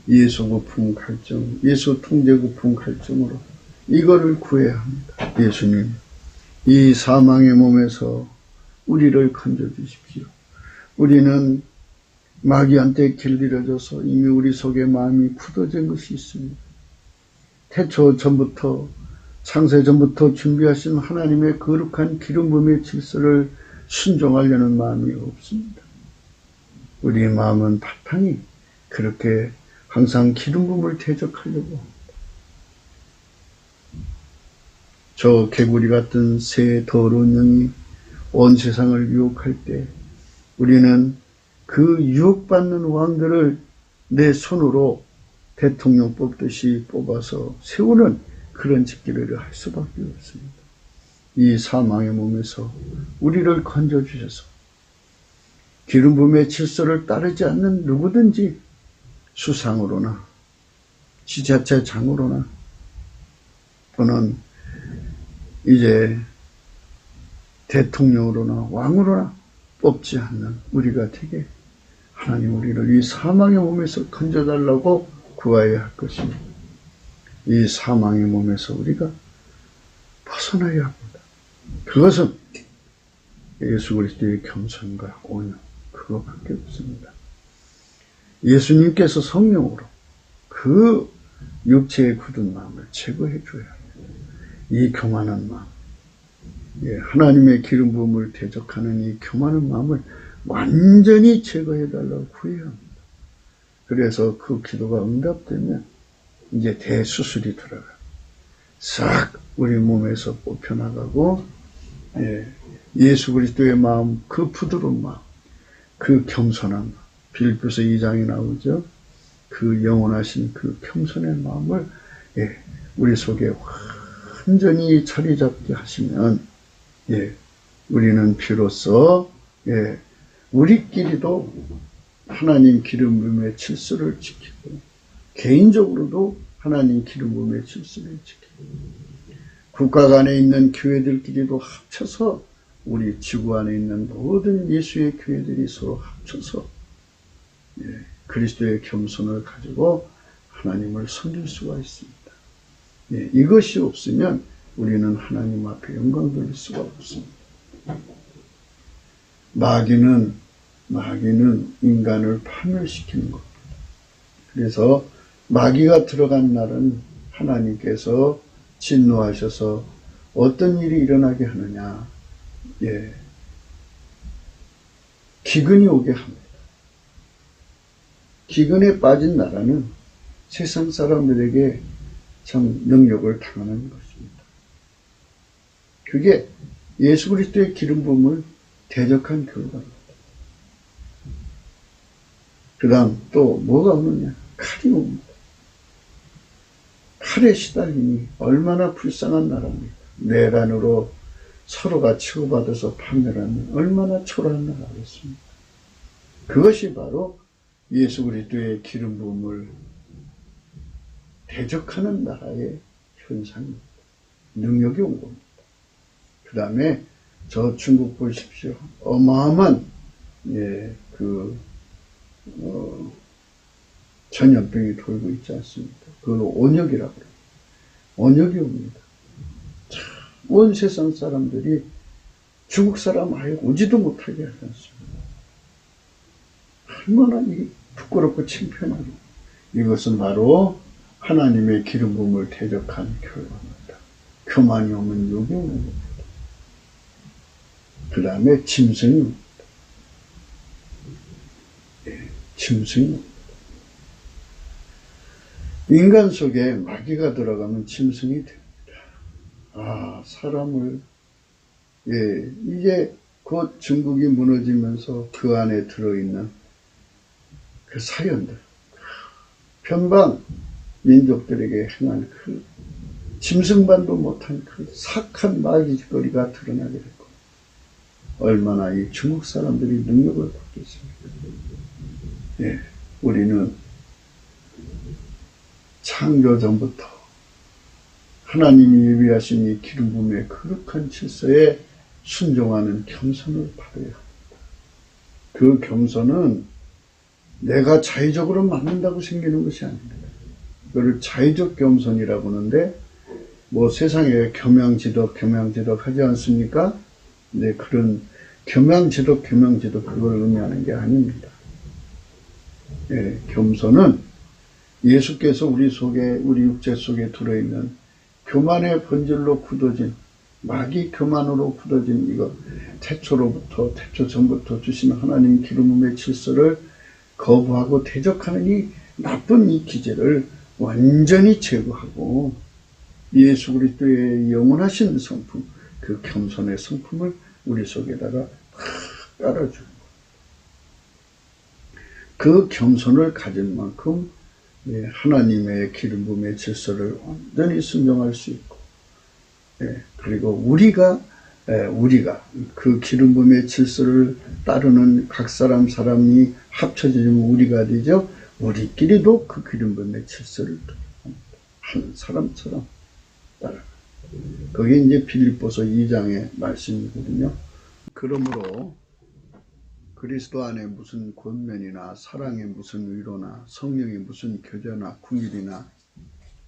예수 부품 갈증, 예수 통제 부품 갈증으로 이거를 구해야 합니다. 예수님, 이 사망의 몸에서 우리를 건져주십시오. 우리는 마귀한테 길들여져서 이미 우리 속에 마음이 굳어진 것이 있습니다. 태초 전부터, 창세 전부터 준비하신 하나님의 거룩한 기름 부음의 질서를 순종하려는 마음이 없습니다. 우리의 마음은 바탕이 그렇게 항상 기름 부음을 대적하려고 합니다. 저 개구리 같은 새 더러운 영이 온 세상을 유혹할 때 우리는 그 유혹받는 왕들을 내 손으로 대통령 뽑듯이 뽑아서 세우는 그런 직기를 할 수밖에 없습니다. 이 사망의 몸에서 우리를 건져주셔서 기름 부음의 질서를 따르지 않는 누구든지 수상으로나 지자체장으로나 또는 이제 대통령으로나 왕으로나 뽑지 않는 우리가 되게 하나님 우리를 이 사망의 몸에서 건져달라고 구하여야 할 것입니다. 이 사망의 몸에서 우리가 벗어나야 합니다. 그것은 예수 그리스도의 겸손과 온유 그거밖에 없습니다. 예수님께서 성령으로 그 육체의 굳은 마음을 제거해 줘야 합니다. 이 교만한 마음, 하나님의 기름 부음을 대적하는 이 교만한 마음을 완전히 제거해 달라고 구해야 합니다. 그래서 그 기도가 응답되면 이제 대수술이 들어가 싹 우리 몸에서 뽑혀나가고 예수 그리스도의 마음, 그 부드러운 마음, 그 겸손한 마음, 빌립보서 2장에 나오죠. 그 영원하신 그 겸손의 마음을 우리 속에 완전히 자리 잡게 하시면 우리는 비로소 우리끼리도 하나님 기름 부음의 질서를 지키고 개인적으로도 하나님 기름 부음의 질서를 지키고 국가 간에 있는 교회들끼리도 합쳐서 우리 지구 안에 있는 모든 예수의 교회들이 서로 합쳐서 그리스도의 겸손을 가지고 하나님을 섬길 수가 있습니다. 이것이 없으면 우리는 하나님 앞에 영광 돌릴 수가 없습니다. 마귀는 인간을 파멸시키는 겁니다. 그래서 마귀가 들어간 날은 하나님께서 진노하셔서 어떤 일이 일어나게 하느냐, 기근이 오게 합니다. 기근에 빠진 나라는 세상 사람들에게 참 능력을 당하는 것입니다. 그게 예수 그리스도의 기름 부음을 대적한 결과입니다. 그 다음 또 뭐가 오느냐? 칼이 옵니다. 칼에 시달리니 얼마나 불쌍한 나라입니까? 내란으로 서로가 치고받아서 판멸하면 얼마나 초라한 나라겠습니까? 그것이 바로 예수 그리스도의 기름 부음을 대적하는 나라의 현상입니다. 능력이 온 겁니다. 그 다음에 저 중국 보십시오. 어마어마한 전염병이 돌고 있지 않습니까? 그걸 온역이라고 해요. 온역이 옵니다. 온 세상 사람들이 중국 사람 아예 오지도 못하게 하지 않습니까? 얼마나 부끄럽고 창피하고 이것은 바로 하나님의 기름 부음을 대적한 결과입니다. 교만이 오면 욕이 오는 겁니다. 그 다음에 짐승이 옵니다. 짐승이 옵니다. 인간 속에 마귀가 들어가면 짐승이 됩니다. 사람을 이제 곧 중국이 무너지면서 그 안에 들어있는 그 사연들, 변방 민족들에게 행한 그 짐승반도 못한 그 사악한 마귀거리가 드러나게 됐고 얼마나 이 중국 사람들이 능력을 받겠습니까? 우리는 창조 전부터 하나님이 예비하신 이 기름 부음의 거룩한 질서에 순종하는 겸손을 받아야 합니다. 그 겸손은 내가 자의적으로 만든다고 생기는 것이 아닙니다. 그걸 자의적 겸손이라고 하는데 뭐 세상에 겸양지덕 하지 않습니까? 네, 그런 겸양지덕 그걸 의미하는 게 아닙니다. 겸손은 예수께서 우리 육체 속에 들어있는 교만의 본질로 굳어진 마귀 교만으로 굳어진 이거 태초 전부터 주신 하나님 기름 부음의 질서를 거부하고 대적하는 이 나쁜 이 기제를 완전히 제거하고 예수 그리스도의 영원하신 성품, 그 겸손의 성품을 우리 속에다가 깔아주고 그 겸손을 가진 만큼 하나님의 기름 부음의 질서를 완전히 순종할 수 있고 그리고 우리가 그 기름 부음의 질서를 따르는 각 사람이 합쳐지면 우리가 되죠. 우리끼리도 그 기름 부음의 질서를 한 사람처럼 따라. 그게 이제 빌립보서 2장의 말씀이거든요. 그러므로 그리스도 안에 무슨 권면이나 사랑에 무슨 위로나 성령에 무슨 교제나 궁일이나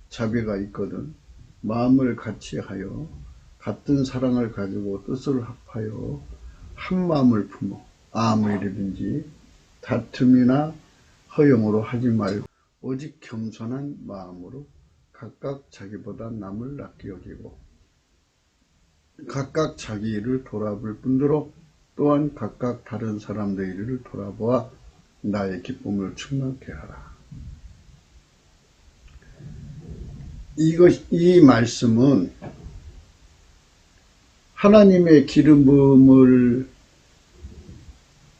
자비가 있거든 마음을 같이 하여 같은 사랑을 가지고 뜻을 합하여 한 마음을 품어 아무 일이든지 다툼이나 허용으로 하지 말고 오직 겸손한 마음으로 각각 자기보다 남을 낫게 여기고 각각 자기 일을 돌아볼 뿐더러 또한 각각 다른 사람들의 일을 돌아보아 나의 기쁨을 충만케 하라. 이 말씀은 하나님의 기름 부음을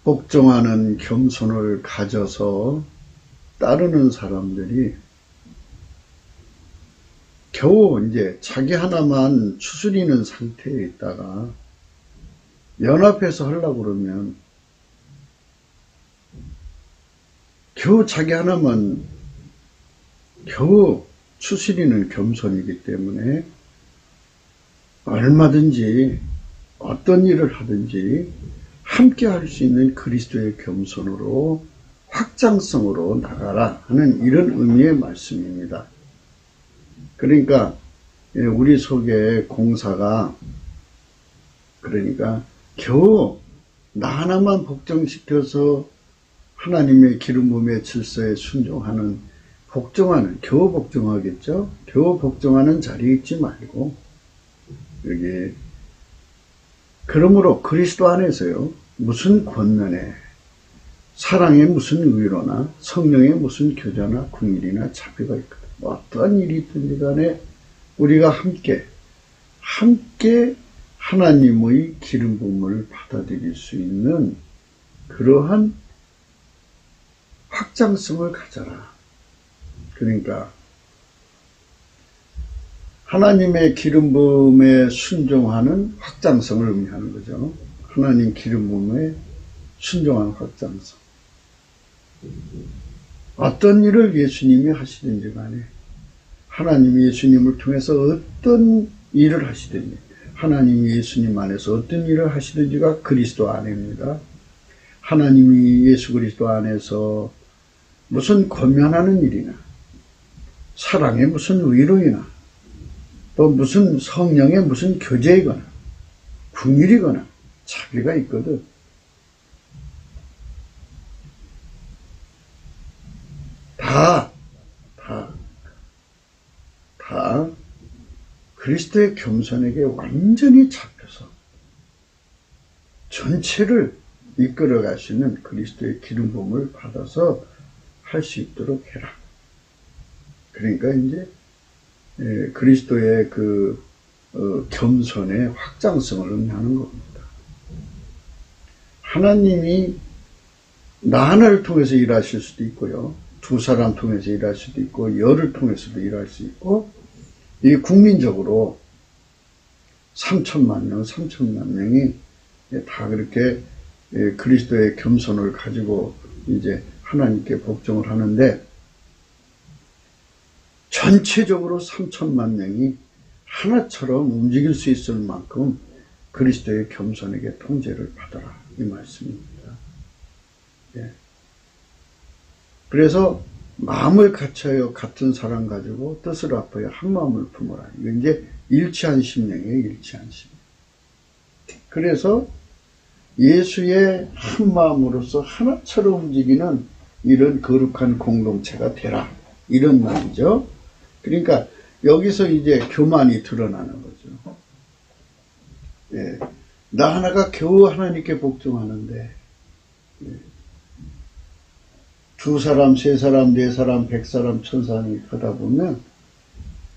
복종하는 겸손을 가져서 따르는 사람들이 겨우 이제 자기 하나만 추스리는 상태에 있다가 연합해서 하려고 그러면 겨우 자기 하나만 겨우 추스리는 겸손이기 때문에 얼마든지 어떤 일을 하든지 함께 할 수 있는 그리스도의 겸손으로 확장성으로 나가라 하는 이런 의미의 말씀입니다. 그러니까 우리 속에 공사가 그러니까 겨우 나 하나만 복종시켜서 하나님의 기름 부음의 질서에 순종하는 복종하는 겨우 복종하겠죠. 겨우 복종하는 자리에 있지 말고 여기 그러므로 그리스도 안에서요 무슨 권면에 사랑에 무슨 위로나 성령에 무슨 교제나 궁일이나 자비가 있거든. 어떤 일이 있든지 간에 우리가 함께 하나님의 기름 부음을 받아들일 수 있는 그러한 확장성을 가져라. 그러니까 하나님의 기름 부음에 순종하는 확장성을 의미하는 거죠. 하나님 기름 부음에 순종하는 확장성. 어떤 일을 예수님이 하시든지 간에 하나님이 예수님을 통해서 어떤 일을 하시든지 하나님이 예수님 안에서 어떤 일을 하시든지가 그리스도 안입니다. 하나님이 예수 그리스도 안에서 무슨 권면하는 일이나 사랑의 무슨 위로이나 또 무슨 성령의 무슨 교제이거나 궁일이거나 자비가 있거든. 다 그리스도의 겸손에게 완전히 잡혀서 전체를 이끌어 가시는 그리스도의 기름 부음을 받아서 할 수 있도록 해라. 그러니까 이제 그리스도의 그 겸손의 확장성을 의미하는 겁니다. 하나님이 나 하나를 통해서 일하실 수도 있고요. 두 사람 통해서 일할 수도 있고 열을 통해서도 일할 수 있고 이 국민적으로 3천만 명이 다 그렇게 그리스도의 겸손을 가지고 이제 하나님께 복종을 하는데 전체적으로 3천만 명이 하나처럼 움직일 수 있을 만큼 그리스도의 겸손에게 통제를 받아라 이 말씀입니다. 예. 그래서 마음을 같이하여 같은 사랑 가지고 뜻을 합하여 한 마음을 품어라. 이게 이제 일치한 심령이에요. 일치한 심령. 그래서 예수의 한 마음으로서 하나처럼 움직이는 이런 거룩한 공동체가 되라. 이런 말이죠. 그러니까 여기서 이제 교만이 드러나는 거죠. 예. 나 하나가 겨우 하나님께 복종하는데 예. 두 사람, 세 사람, 네 사람, 100사람, 1000사람이 하다 보면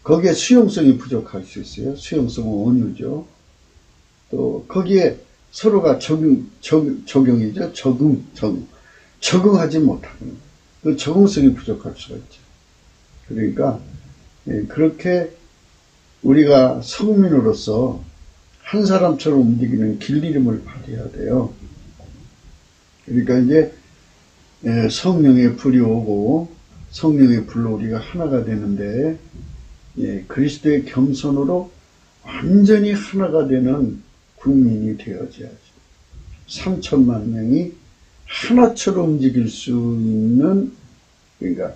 거기에 수용성이 부족할 수 있어요. 수용성은 온유죠. 또 거기에 서로가 적용이죠. 적응하지 못하는 그 적응성이 부족할 수가 있죠. 그러니까 그렇게 우리가 성민으로서 한 사람처럼 움직이는 길들임을 받아야 돼요. 그러니까 이제 성령의 불이 오고 성령의 불로 우리가 하나가 되는데, 그리스도의 겸손으로 완전히 하나가 되는 국민이 되어져야죠. 3천만 명이 하나처럼 움직일 수 있는, 그러니까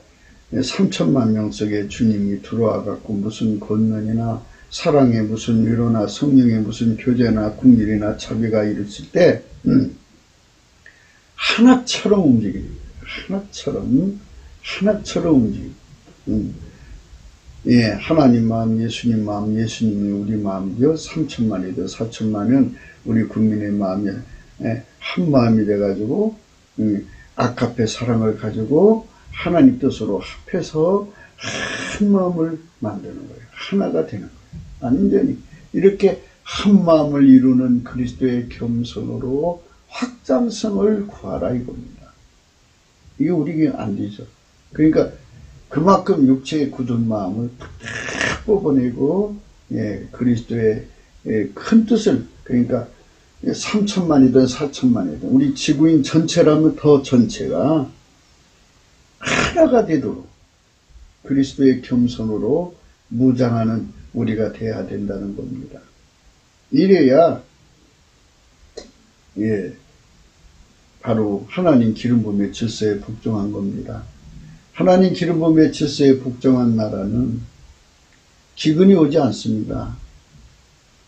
3천만 명 속에 주님이 들어와 갖고 무슨 권면이나 사랑의 무슨 위로나 성령의 무슨 교제나 국률이나 자비가 이루어질 때 하나처럼 움직입니다. 하나처럼 움직입니다. 하나님 마음, 예수님 마음, 예수님이 우리 마음이요. 3천만이든 4천만은 우리 국민의 마음이 한 마음이 돼가지고 아카페 사랑을 가지고 하나님 뜻으로 합해서 한 마음을 만드는 거예요. 하나가 되는 거예요. 완전히 이렇게 한 마음을 이루는 그리스도의 겸손으로 확장성을 구하라 이겁니다. 이게 우리에게 안 되죠. 그러니까 그만큼 육체의 굳은 마음을 탁 뽑아내고 그리스도의 큰 뜻을, 그러니까 3천만이든 4천만이든 우리 지구인 전체라면 더 전체가 하나가 되도록 그리스도의 겸손으로 무장하는 우리가 돼야 된다는 겁니다. 이래야 바로 하나님 기름 부음의 질서에 복종한 겁니다. 하나님 기름 부음의 질서에 복종한 나라는 기근이 오지 않습니다.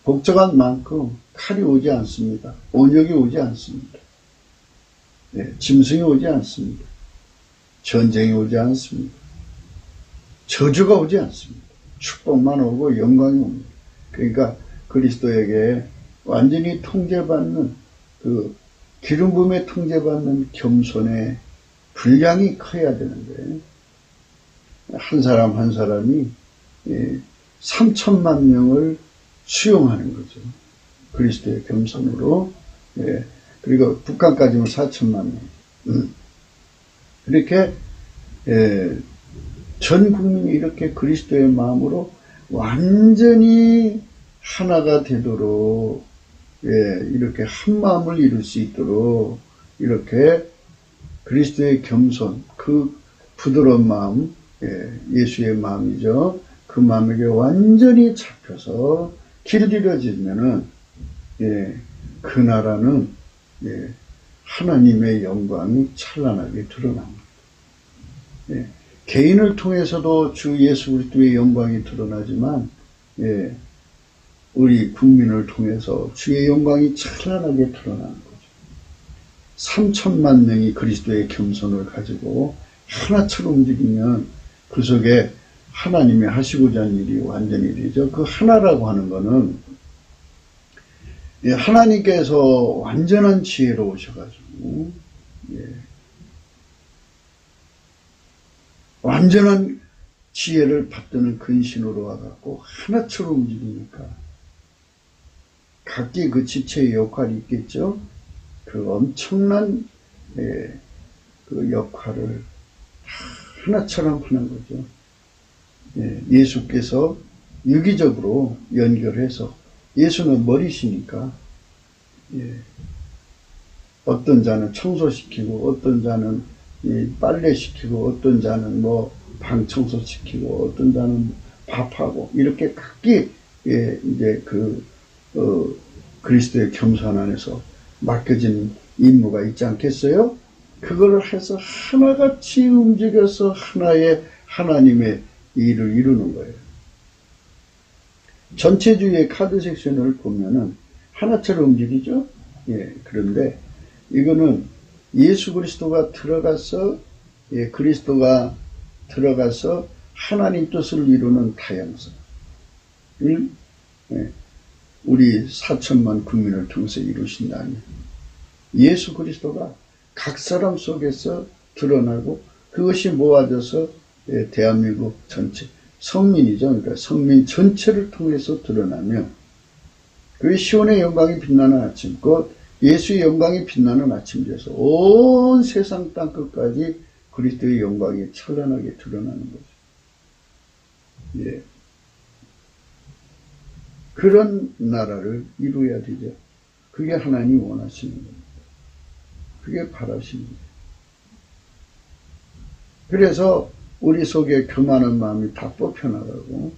복종한 만큼 칼이 오지 않습니다. 온역이 오지 않습니다. 짐승이 오지 않습니다. 전쟁이 오지 않습니다. 저주가 오지 않습니다. 축복만 오고 영광이 옵니다. 그러니까 그리스도에게 완전히 통제받는 그 기름 부음에 통제받는 겸손의 분량이 커야 되는데, 한 사람 한 사람이 3천만 명을 수용하는 거죠. 그리스도의 겸손으로. 그리고 북한까지는 4천만 명. 이렇게 전 국민이 이렇게 그리스도의 마음으로 완전히 하나가 되도록, 이렇게 한 마음을 이룰 수 있도록 이렇게 그리스도의 겸손, 그 부드러운 마음, 예수의 마음이죠. 그 마음에게 완전히 잡혀서 길들여지면은 그 나라는 하나님의 영광이 찬란하게 드러납니다. 개인을 통해서도 주 예수 그리스도의 영광이 드러나지만 우리 국민을 통해서 주의 영광이 찬란하게 드러나는 거죠. 3천만 명이 그리스도의 겸손을 가지고 하나처럼 움직이면 그 속에 하나님이 하시고자 하는 일이 완전히 되죠. 그 하나라고 하는 거는 하나님께서 완전한 지혜로 오셔가지고 완전한 지혜를 받드는 근신으로 와갖고 하나처럼 움직이니까 각기 그 지체의 역할이 있겠죠. 그 엄청난 그 역할을 하나처럼 하는 거죠. 예수께서 유기적으로 연결해서, 예수는 머리시니까 어떤 자는 청소시키고 어떤 자는 빨래시키고 어떤 자는 뭐 방 청소시키고 어떤 자는 밥하고 이렇게 각기 이제 그리스도의 겸손 안에서 맡겨진 임무가 있지 않겠어요? 그걸 해서 하나같이 움직여서 하나의 하나님의 일을 이루는 거예요. 전체주의의 카드 섹션을 보면은 하나처럼 움직이죠? 그런데 이거는 예수 그리스도가 들어가서, 그리스도가 들어가서 하나님 뜻을 이루는 다양성. 우리 4천만 국민을 통해서 이루신다면 예수 그리스도가 각 사람 속에서 드러나고 그것이 모아져서 대한민국 전체, 성민이죠. 그러니까 성민 전체를 통해서 드러나면 그 시온의 영광이 빛나는 아침, 곧 예수의 영광이 빛나는 아침 되어서 온 세상 땅끝까지 그리스도의 영광이 찬란하게 드러나는 거죠. 그런 나라를 이루어야 되죠. 그게 하나님이 원하시는 거예요. 그게 바라시는 거예요. 그래서 우리 속에 교만한 마음이 다 뽑혀나가고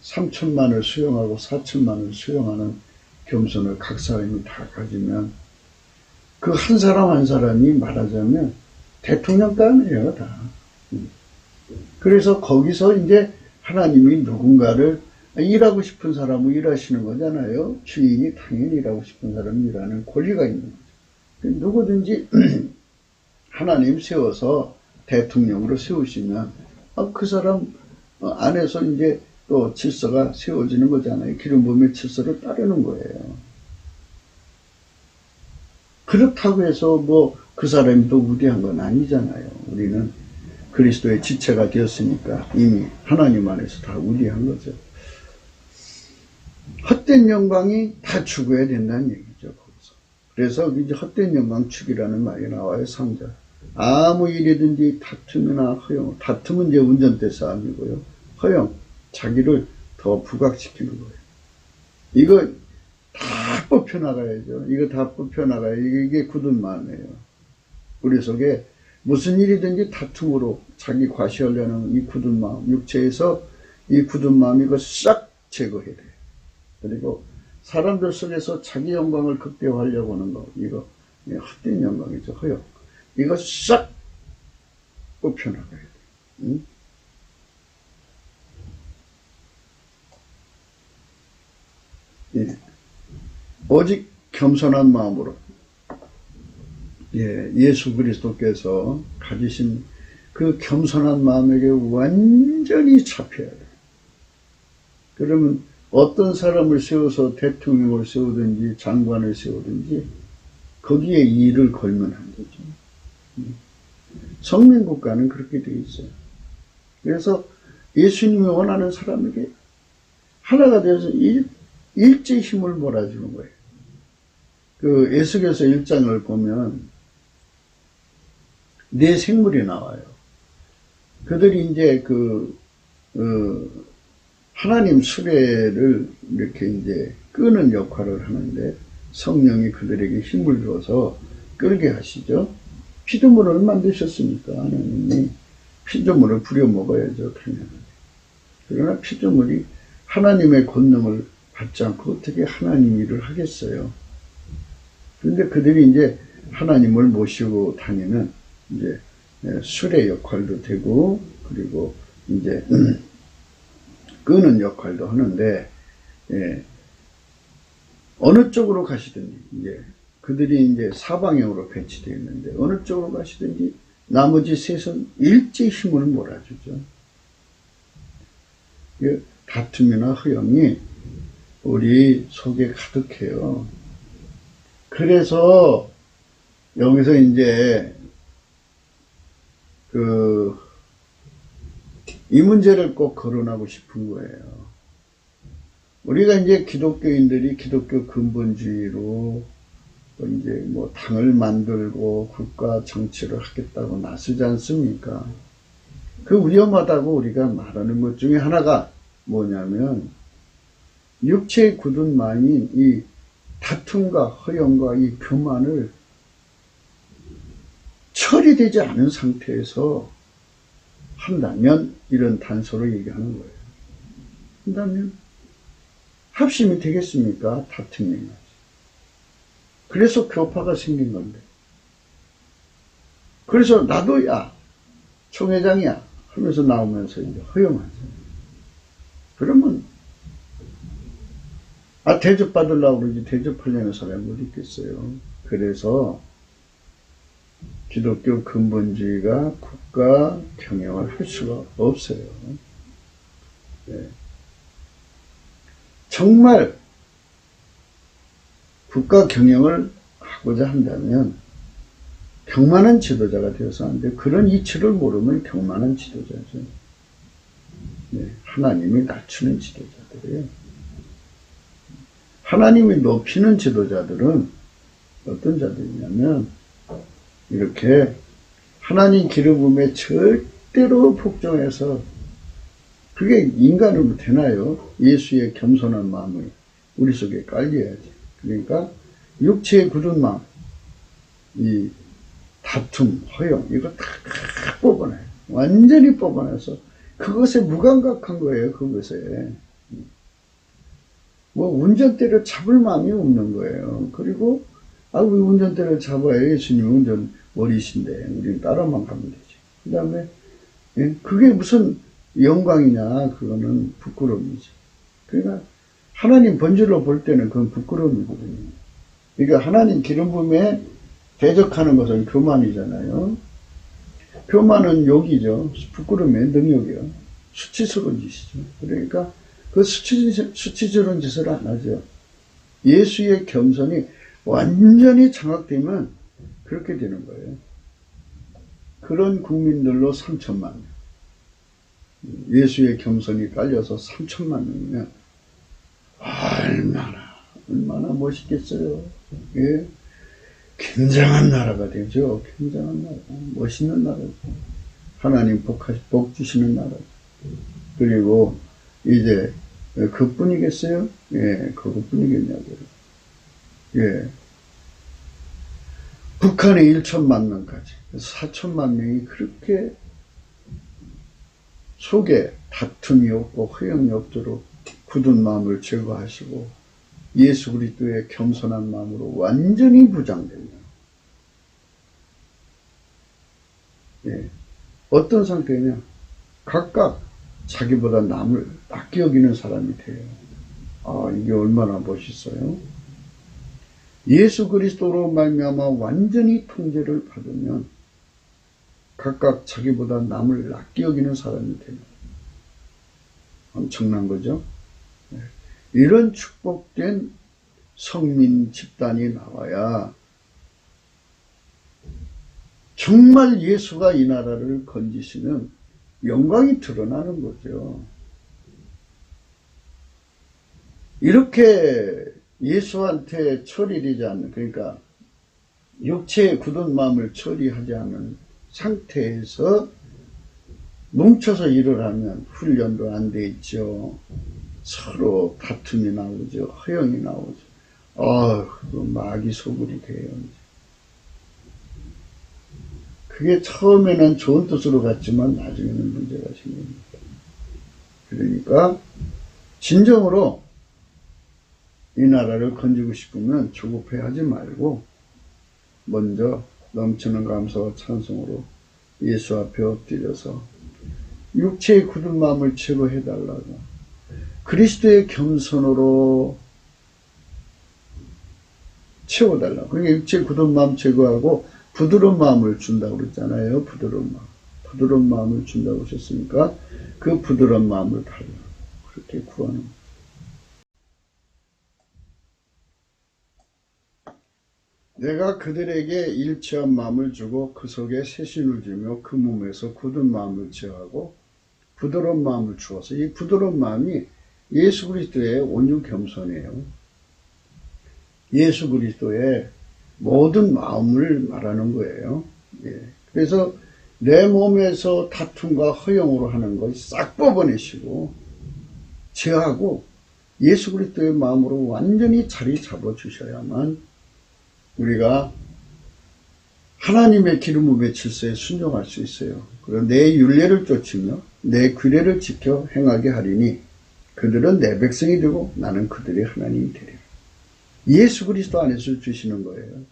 3천만을 수용하고 4천만을 수용하는 겸손을 각 사람이 다 가지면 그 한 사람 한 사람이 말하자면 대통령감이에요, 다. 그래서 거기서 이제 하나님이 누군가를 일하고 싶은 사람은 일하시는 거잖아요. 주인이 당연히 일하고 싶은 사람이 일하는 권리가 있는 거죠. 누구든지 하나님 세워서 대통령으로 세우시면 그 사람 안에서 이제 또 질서가 세워지는 거잖아요. 기름 부음의 질서를 따르는 거예요. 그렇다고 해서 뭐 그 사람이 또 우대한 건 아니잖아요. 우리는 그리스도의 지체가 되었으니까 이미 하나님 안에서 다 우대한 거죠. 헛된 영광이 다 죽어야 된다는 얘기죠. 거기서. 그래서 이제 헛된 영광 죽이라는 말이 나와요. 3절. 아무 일이든지 다툼이나 허용. 다툼은 이제 운전대 싸움이고요. 허용. 자기를 더 부각시키는 거예요. 이거 다 뽑혀나가야죠. 이거 다 뽑혀나가야 이게 굳은 마음이에요. 우리 속에 무슨 일이든지 다툼으로 자기 과시하려는 이 굳은 마음, 육체에서 이 굳은 마음 이거 싹 제거해야 돼요. 그리고 사람들 속에서 자기 영광을 극대화하려고 하는 거, 이거 헛된 영광이죠. 허용. 이거 싹 뽑혀나가야 돼요. 응? 예. 오직 겸손한 마음으로 예수 그리스도께서 가지신 그 겸손한 마음에게 완전히 잡혀야 돼요. 그러면 어떤 사람을 세워서 대통령을 세우든지 장관을 세우든지 거기에 일을 걸면 안 되죠. 성민국가는 그렇게 되어 있어요. 그래서 예수님이 원하는 사람에게 하나가 되어서 일제 힘을 몰아주는 거예요. 그 에스겔서 1장을 보면 네 생물이 나와요. 그들이 이제 하나님 수레를 이렇게 이제 끄는 역할을 하는데 성령이 그들에게 힘을 줘서 끌게 하시죠. 피조물을 만드셨으니까 하나님이 피조물을 부려먹어야죠, 당연히. 그러나 피조물이 하나님의 권능을 받지 않고 어떻게 하나님 일을 하겠어요. 그런데 그들이 이제 하나님을 모시고 다니는 이제 수레 역할도 되고 그리고 이제 끄는 역할도 하는데 어느 쪽으로 가시든지 이제 그들이 이제 사방향으로 배치되어 있는데 어느 쪽으로 가시든지 나머지 셋은 일제 힘을 몰아주죠. 다툼이나 허영이 우리 속에 가득해요. 그래서 여기서 이제 이 문제를 꼭 거론하고 싶은 거예요. 우리가 이제 기독교인들이 기독교 근본주의로 이제 뭐 당을 만들고 국가 정치를 하겠다고 나서지 않습니까? 그 위험하다고 우리가 말하는 것 중에 하나가 뭐냐면 육체의 굳은 마음인 이 다툼과 허영과 이 교만을 처리되지 않은 상태에서 한다면 이런 단서로 얘기하는 거예요. 한다면 합심이 되겠습니까? 다툼이 나지. 그래서 교파가 생긴 건데. 그래서 나도 야 총회장이야 하면서 나오면서 이제 허용하죠. 그러면 대접받으려고 그러지 대접하려는 사람이 어디 있겠어요. 그래서 기독교 근본주의가 국가 경영을 할 수가 없어요. 정말 국가 경영을 하고자 한다면 경만한 지도자가 되어서 안 돼. 그런 이치를 모르면 경만한 지도자죠. 하나님이 낮추는 지도자들이에요. 하나님이 높이는 지도자들은 어떤 자들이냐면 이렇게 하나님 기름 부음에 절대로 복종해서 그게 인간으로 되나요? 예수의 겸손한 마음이 우리 속에 깔려야지. 그러니까 육체의 굳은 마음, 이 다툼, 허영, 이거 다 뽑아내요. 완전히 뽑아내서 그것에 무감각한 거예요. 그것에. 뭐 운전대를 잡을 마음이 없는 거예요. 그리고 왜 운전대를 잡아요? 예수님 운전 어리신데 우리는 따라만 가면 되지. 그 다음에 그게 무슨 영광이냐? 그거는 부끄러움이지. 그러니까 하나님 본질로 볼 때는 그건 부끄러움이거든요. 그러니까 하나님 기름 부음에 대적하는 것은 교만이잖아요. 교만은 욕이죠. 부끄러움의 능욕이요. 수치스러운 짓이죠. 그러니까 그 수치스러운 짓을 안 하죠. 예수의 겸손이 완전히 장악되면 그렇게 되는 거예요. 그런 국민들로 3천만 명. 예수의 겸손이 깔려서 3천만 명이면 얼마나 멋있겠어요. 예? 굉장한 나라가 되죠. 굉장한 나라. 멋있는 나라죠. 하나님 복 주시는 나라죠. 그리고 이제 그뿐이겠어요? 예, 그것뿐이겠냐고요. 예. 북한의 1천만 명까지 4천만 명이 그렇게 속에 다툼이 없고 허영이 없도록 굳은 마음을 제거하시고 예수 그리스도의 겸손한 마음으로 완전히 무장되면 예. 어떤 상태냐? 각각 자기보다 남을 낮게 여기는 사람이 돼요. 이게 얼마나 멋있어요. 예수 그리스도로 말미암아 완전히 통제를 받으면 각각 자기보다 남을 낮게 여기는 사람이 됩니다. 엄청난 거죠. 이런 축복된 성민 집단이 나와야 정말 예수가 이 나라를 건지시는 영광이 드러나는 거죠. 이렇게 예수한테 처리되지 않는, 그러니까 육체의 굳은 마음을 처리하지 않은 상태에서 뭉쳐서 일을 하면 훈련도 안 돼 있죠. 서로 다툼이 나오죠. 허영이 나오죠. 그 마귀 소굴이 돼요. 그게 처음에는 좋은 뜻으로 갔지만 나중에는 문제가 생깁니다. 그러니까 진정으로 이 나라를 건지고 싶으면 조급해하지 말고 먼저 넘치는 감사와 찬송으로 예수 앞에 엎드려서 육체의 굳은 마음을 제거해달라고 그리스도의 겸손으로 채워달라고. 그러니까 육체의 굳은 마음 제거하고 부드러운 마음을 준다고 그랬잖아요. 부드러운 마음을 준다고 하셨으니까 그 부드러운 마음을 달라고 그렇게 구하는 거예요. 내가 그들에게 일치한 마음을 주고 그 속에 새신을 주며 그 몸에서 굳은 마음을 제어하고 부드러운 마음을 주어서 이 부드러운 마음이 예수 그리스도의 온유 겸손이에요. 예수 그리스도의 모든 마음을 말하는 거예요. 예. 그래서 내 몸에서 다툼과 허영으로 하는 걸 싹 뽑아내시고 제하고 예수 그리스도의 마음으로 완전히 자리 잡아주셔야만 우리가 하나님의 기름 부음의 질서에 순종할 수 있어요. 그리고 내 율례를 쫓으며 내 규례를 지켜 행하게 하리니 그들은 내 백성이 되고 나는 그들의 하나님이 되리라. 예수 그리스도 안에서 주시는 거예요.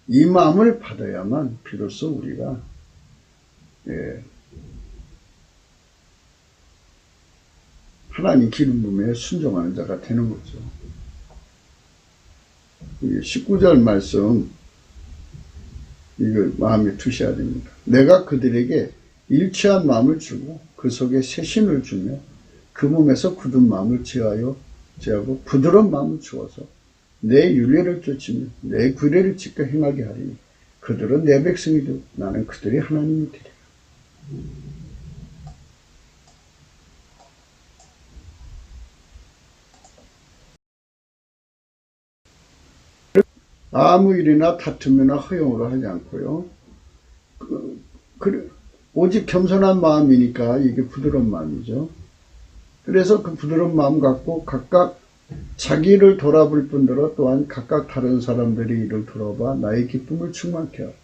이 마음을 받아야만 비로소 우리가 하나님 기름 부음에 순종하는 자가 되는 거죠. 19절 말씀 이걸 마음에 두셔야 됩니다. 내가 그들에게 일치한 마음을 주고 그 속에 새신을 주며 그 몸에서 굳은 마음을 제하고 부드러운 마음을 주어서 내 율례를 쫓으며 내 규례를 지켜 행하게 하리니 그들은 내 백성이 되고 나는 그들의 하나님이 되리라. 아무 일이나 다툼이나 허용으로 하지 않고요. 오직 겸손한 마음이니까 이게 부드러운 마음이죠. 그래서 그 부드러운 마음 갖고 각각 자기를 돌아볼 뿐더러 또한 각각 다른 사람들의 일을 돌아봐 나의 기쁨을 충만케 하고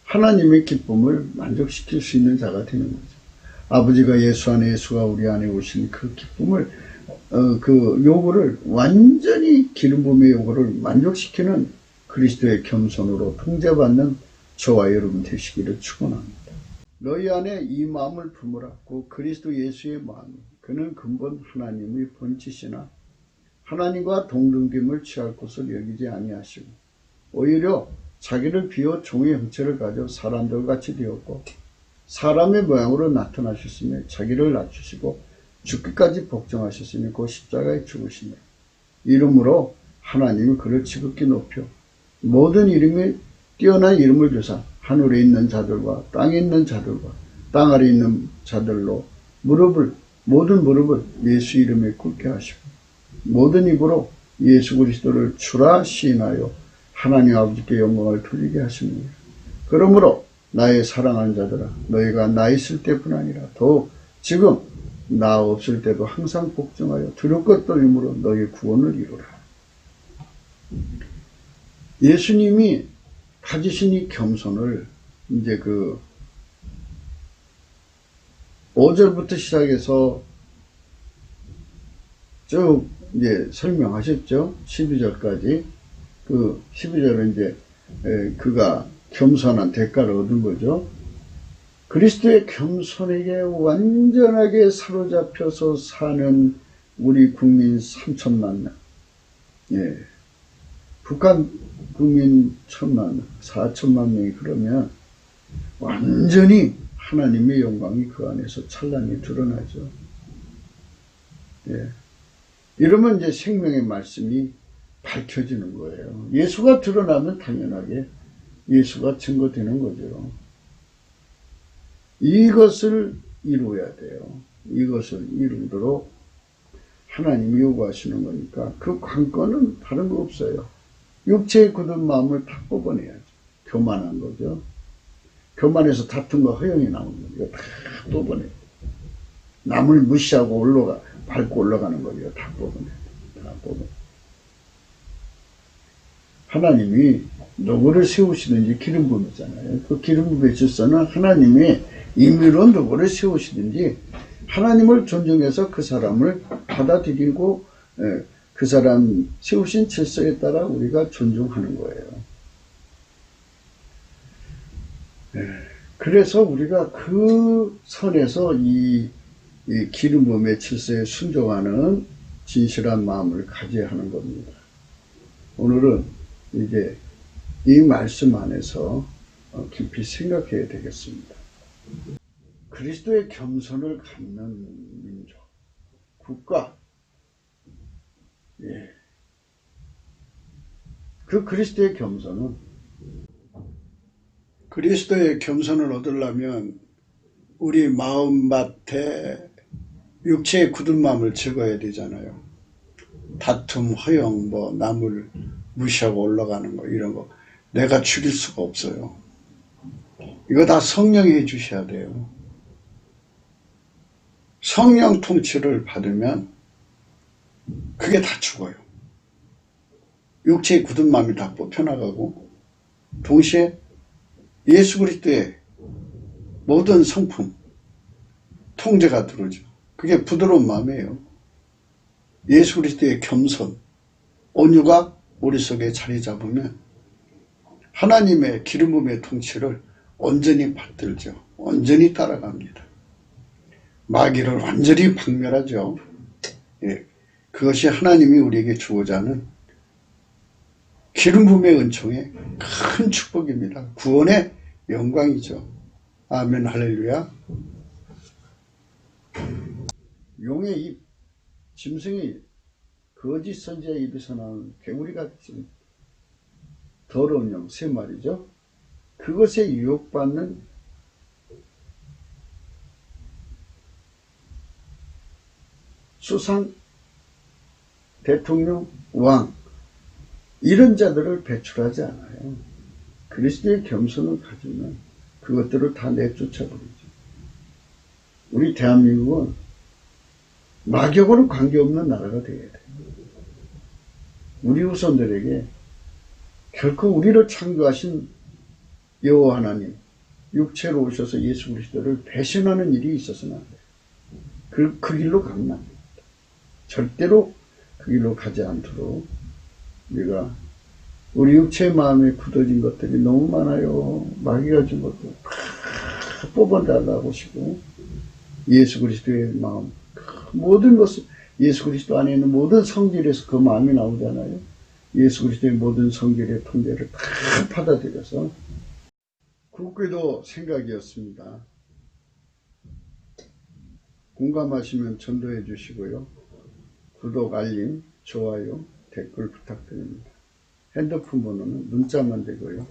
하나님의 기쁨을 만족시킬 수 있는 자가 되는 거죠. 아버지가 예수 안에 예수가 우리 안에 오신 그 기쁨을 그 요구를 완전히 기름 부음의 요구를 만족시키는 그리스도의 겸손으로 통제받는 저와 여러분 되시기를 축원합니다. 너희 안에 이 마음을 품으라. 그 그리스도 예수의 마음. 그는 근본 하나님의 본체시나 하나님과 동등됨을 취할 것을 여기지 아니하시고 오히려 자기를 비워 종의 형체를 가져 사람들 같이 되었고 사람의 모양으로 나타나셨으며 자기를 낮추시고 죽기까지 복종하셨으니 그 십자가에 죽으시며 이름으로 하나님이 그를 지극히 높여 모든 이름에 뛰어난 이름을 주사 하늘에 있는 자들과 땅에 있는 자들과 땅 아래 있는 자들로 모든 무릎을 예수 이름에 꿇게 하시고 모든 입으로 예수 그리스도를 주라 시인하여 하나님 아버지께 영광을 돌리게 하십니다. 그러므로 나의 사랑하는 자들아 너희가 나 있을 때뿐 아니라 더욱 지금 나 없을 때도 항상 복종하여 두렵 것 떨림으로 너희 구원을 이루라. 예수님이 가지신 이 겸손을 이제 5절부터 시작해서 쭉 이제 설명하셨죠. 12절까지. 12절은 이제 그가 겸손한 대가를 얻은 거죠. 그리스도의 겸손에게 완전하게 사로잡혀서 사는 우리 국민 3천만 명. 예. 북한 국민 1,000만 명, 4천만 명이 그러면 완전히 하나님의 영광이 그 안에서 찬란히 드러나죠. 예. 이러면 이제 생명의 말씀이 밝혀지는 거예요. 예수가 드러나면 당연하게 예수가 증거되는 거죠. 이것을 이루어야 돼요. 이것을 이루도록 하나님이 요구하시는 거니까 그 관건은 다른 거 없어요. 육체의 굳은 마음을 다 뽑아내야죠. 교만한 거죠. 교만해서 다툼과 허영이 나오는 거죠. 다 뽑아내요. 남을 무시하고 밟고 올라가는 거죠. 다 뽑아내요. 다 뽑아내요. 하나님이 누구를 세우시든지 기름 부음이잖아요. 그 기름 부음의 질서는 하나님이 임의로 누구를 세우시든지 하나님을 존중해서 그 사람을 받아들이고 그 사람 세우신 질서에 따라 우리가 존중하는 거예요. 그래서 우리가 그 선에서 이 기름 부음의 질서에 순종하는 진실한 마음을 가져야 하는 겁니다. 오늘은 이제 이 말씀 안에서 깊이 생각해야 되겠습니다. 그리스도의 겸손을 갖는 민족, 국가, 예. 그 그리스도의 겸손은 그리스도의 겸손을 얻으려면 우리 마음밭에 육체의 굳은 마음을 제거해야 되잖아요. 다툼, 허영, 남을 무시하고 올라가는 거 이런 거 내가 죽일 수가 없어요. 이거 다 성령이 해주셔야 돼요. 성령 통치를 받으면 그게 다 죽어요. 육체의 굳은 마음이 다 뽑혀나가고 동시에 예수 그리스도의 모든 성품 통제가 들어오죠. 그게 부드러운 마음이에요. 예수 그리스도의 겸손, 온유가 우리 속에 자리 잡으면 하나님의 기름 부음의 통치를 온전히 받들죠. 온전히 따라갑니다. 마귀를 완전히 박멸하죠. 예, 그것이 하나님이 우리에게 주고자 하는 기름 부음의 은총의 큰 축복입니다. 구원의 영광이죠. 아멘 할렐루야. 용의 입, 짐승이 거짓 선지자의 입에서 나오는 개구리 같은 더러운 영, 세 마리죠. 그것에 유혹받는 수상, 대통령, 왕 이런 자들을 배출하지 않아요. 그리스도의 겸손을 가지면 그것들을 다 내쫓아버리죠. 우리 대한민국은 마귀하고는 관계없는 나라가 되어야 돼. 우리 후손들에게 결코 우리를 창조하신 여호와 하나님, 육체로 오셔서 예수 그리스도를 배신하는 일이 있어서는 안 돼. 그 길로 가면 안 됩니다. 절대로 그 길로 가지 않도록 우리가 우리 육체의 마음에 굳어진 것들이 너무 많아요. 마귀가 준 것도 다 뽑아달라고 하시고 예수 그리스도의 마음, 모든 것을 예수 그리스도 안에 있는 모든 성질에서 그 마음이 나오잖아요. 예수 그리스도의 모든 성질의 통제를 다 받아들여서 국기도 생각이었습니다. 공감하시면 전도해 주시고요. 구독, 알림, 좋아요, 댓글 부탁드립니다. 핸드폰 번호는 문자만 되고요.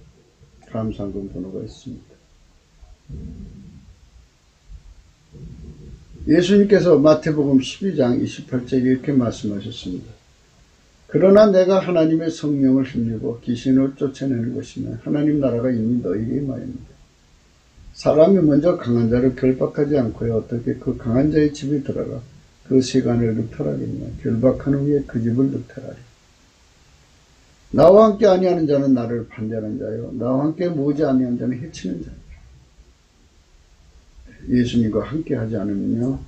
감사한금 번호가 있습니다. 예수님께서 마태복음 12장 28절에 이렇게 말씀하셨습니다. 그러나 내가 하나님의 성령을 힘입어 귀신을 쫓아내는 것이면 하나님 나라가 이미 너희에게 임하였느니라. 사람이 먼저 강한 자를 결박하지 않고야 어떻게 그 강한 자의 집에 들어가 그 세간을 늑탈하겠냐. 결박한 후에 그 집을 늑탈하리. 나와 함께 아니하는 자는 나를 반대하는 자요 나와 함께 모지 아니하는 자는 해치는 자니라. 예수님과 함께 하지 않으면요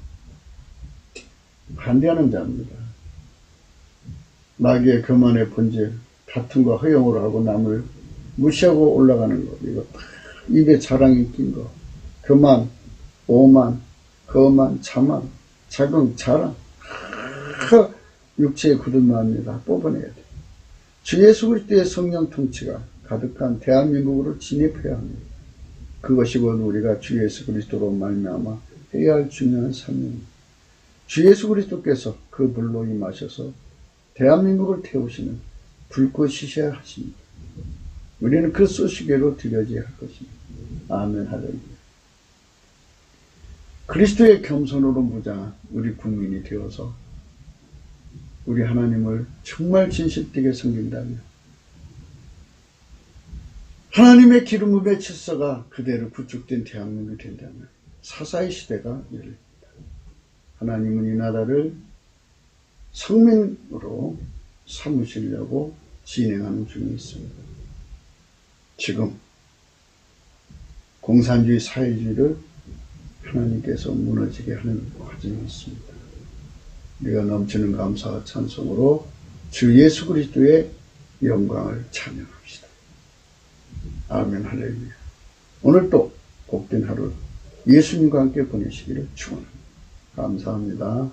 반대하는 자입니다. 마귀의 교만의 본질, 다툼과 허용을 하고 남을 무시하고 올라가는 것, 이거 다 입에 자랑이 낀 거, 교만, 오만, 거만, 자만, 자긍, 자랑, 다 육체에 굳은 마음입니다. 뽑아내야 돼. 주 예수 그리스도의 성령 통치가 가득한 대한민국으로 진입해야 합니다. 그것이 곧 우리가 주 예수 그리스도로 말미암아 해야 할 중요한 사명입니다. 주 예수 그리스도께서 그 불로 임하셔서 대한민국을 태우시는 불꽃이셔야 하십니다. 우리는 그 소식으로 드려져야 할 것입니다. 아멘 할렐루야. 그리스도의 겸손으로 무장한 우리 국민이 되어서 우리 하나님을 정말 진실되게 섬긴다면 하나님의 기름 부음의 질서가 그대로 구축된 대한민국이 된다면 사사의 시대가 열립니다. 하나님은 이 나라를 성민으로 삼으시려고 진행하는 중에 있습니다. 지금 공산주의 사회주의를 하나님께서 무너지게 하는 과정이 있습니다. 우리가 넘치는 감사와 찬송으로 주 예수 그리스도의 영광을 찬양합시다. 아멘 할렐루야. 오늘도 복된 하루 예수님과 함께 보내시기를 축원합니다. 감사합니다.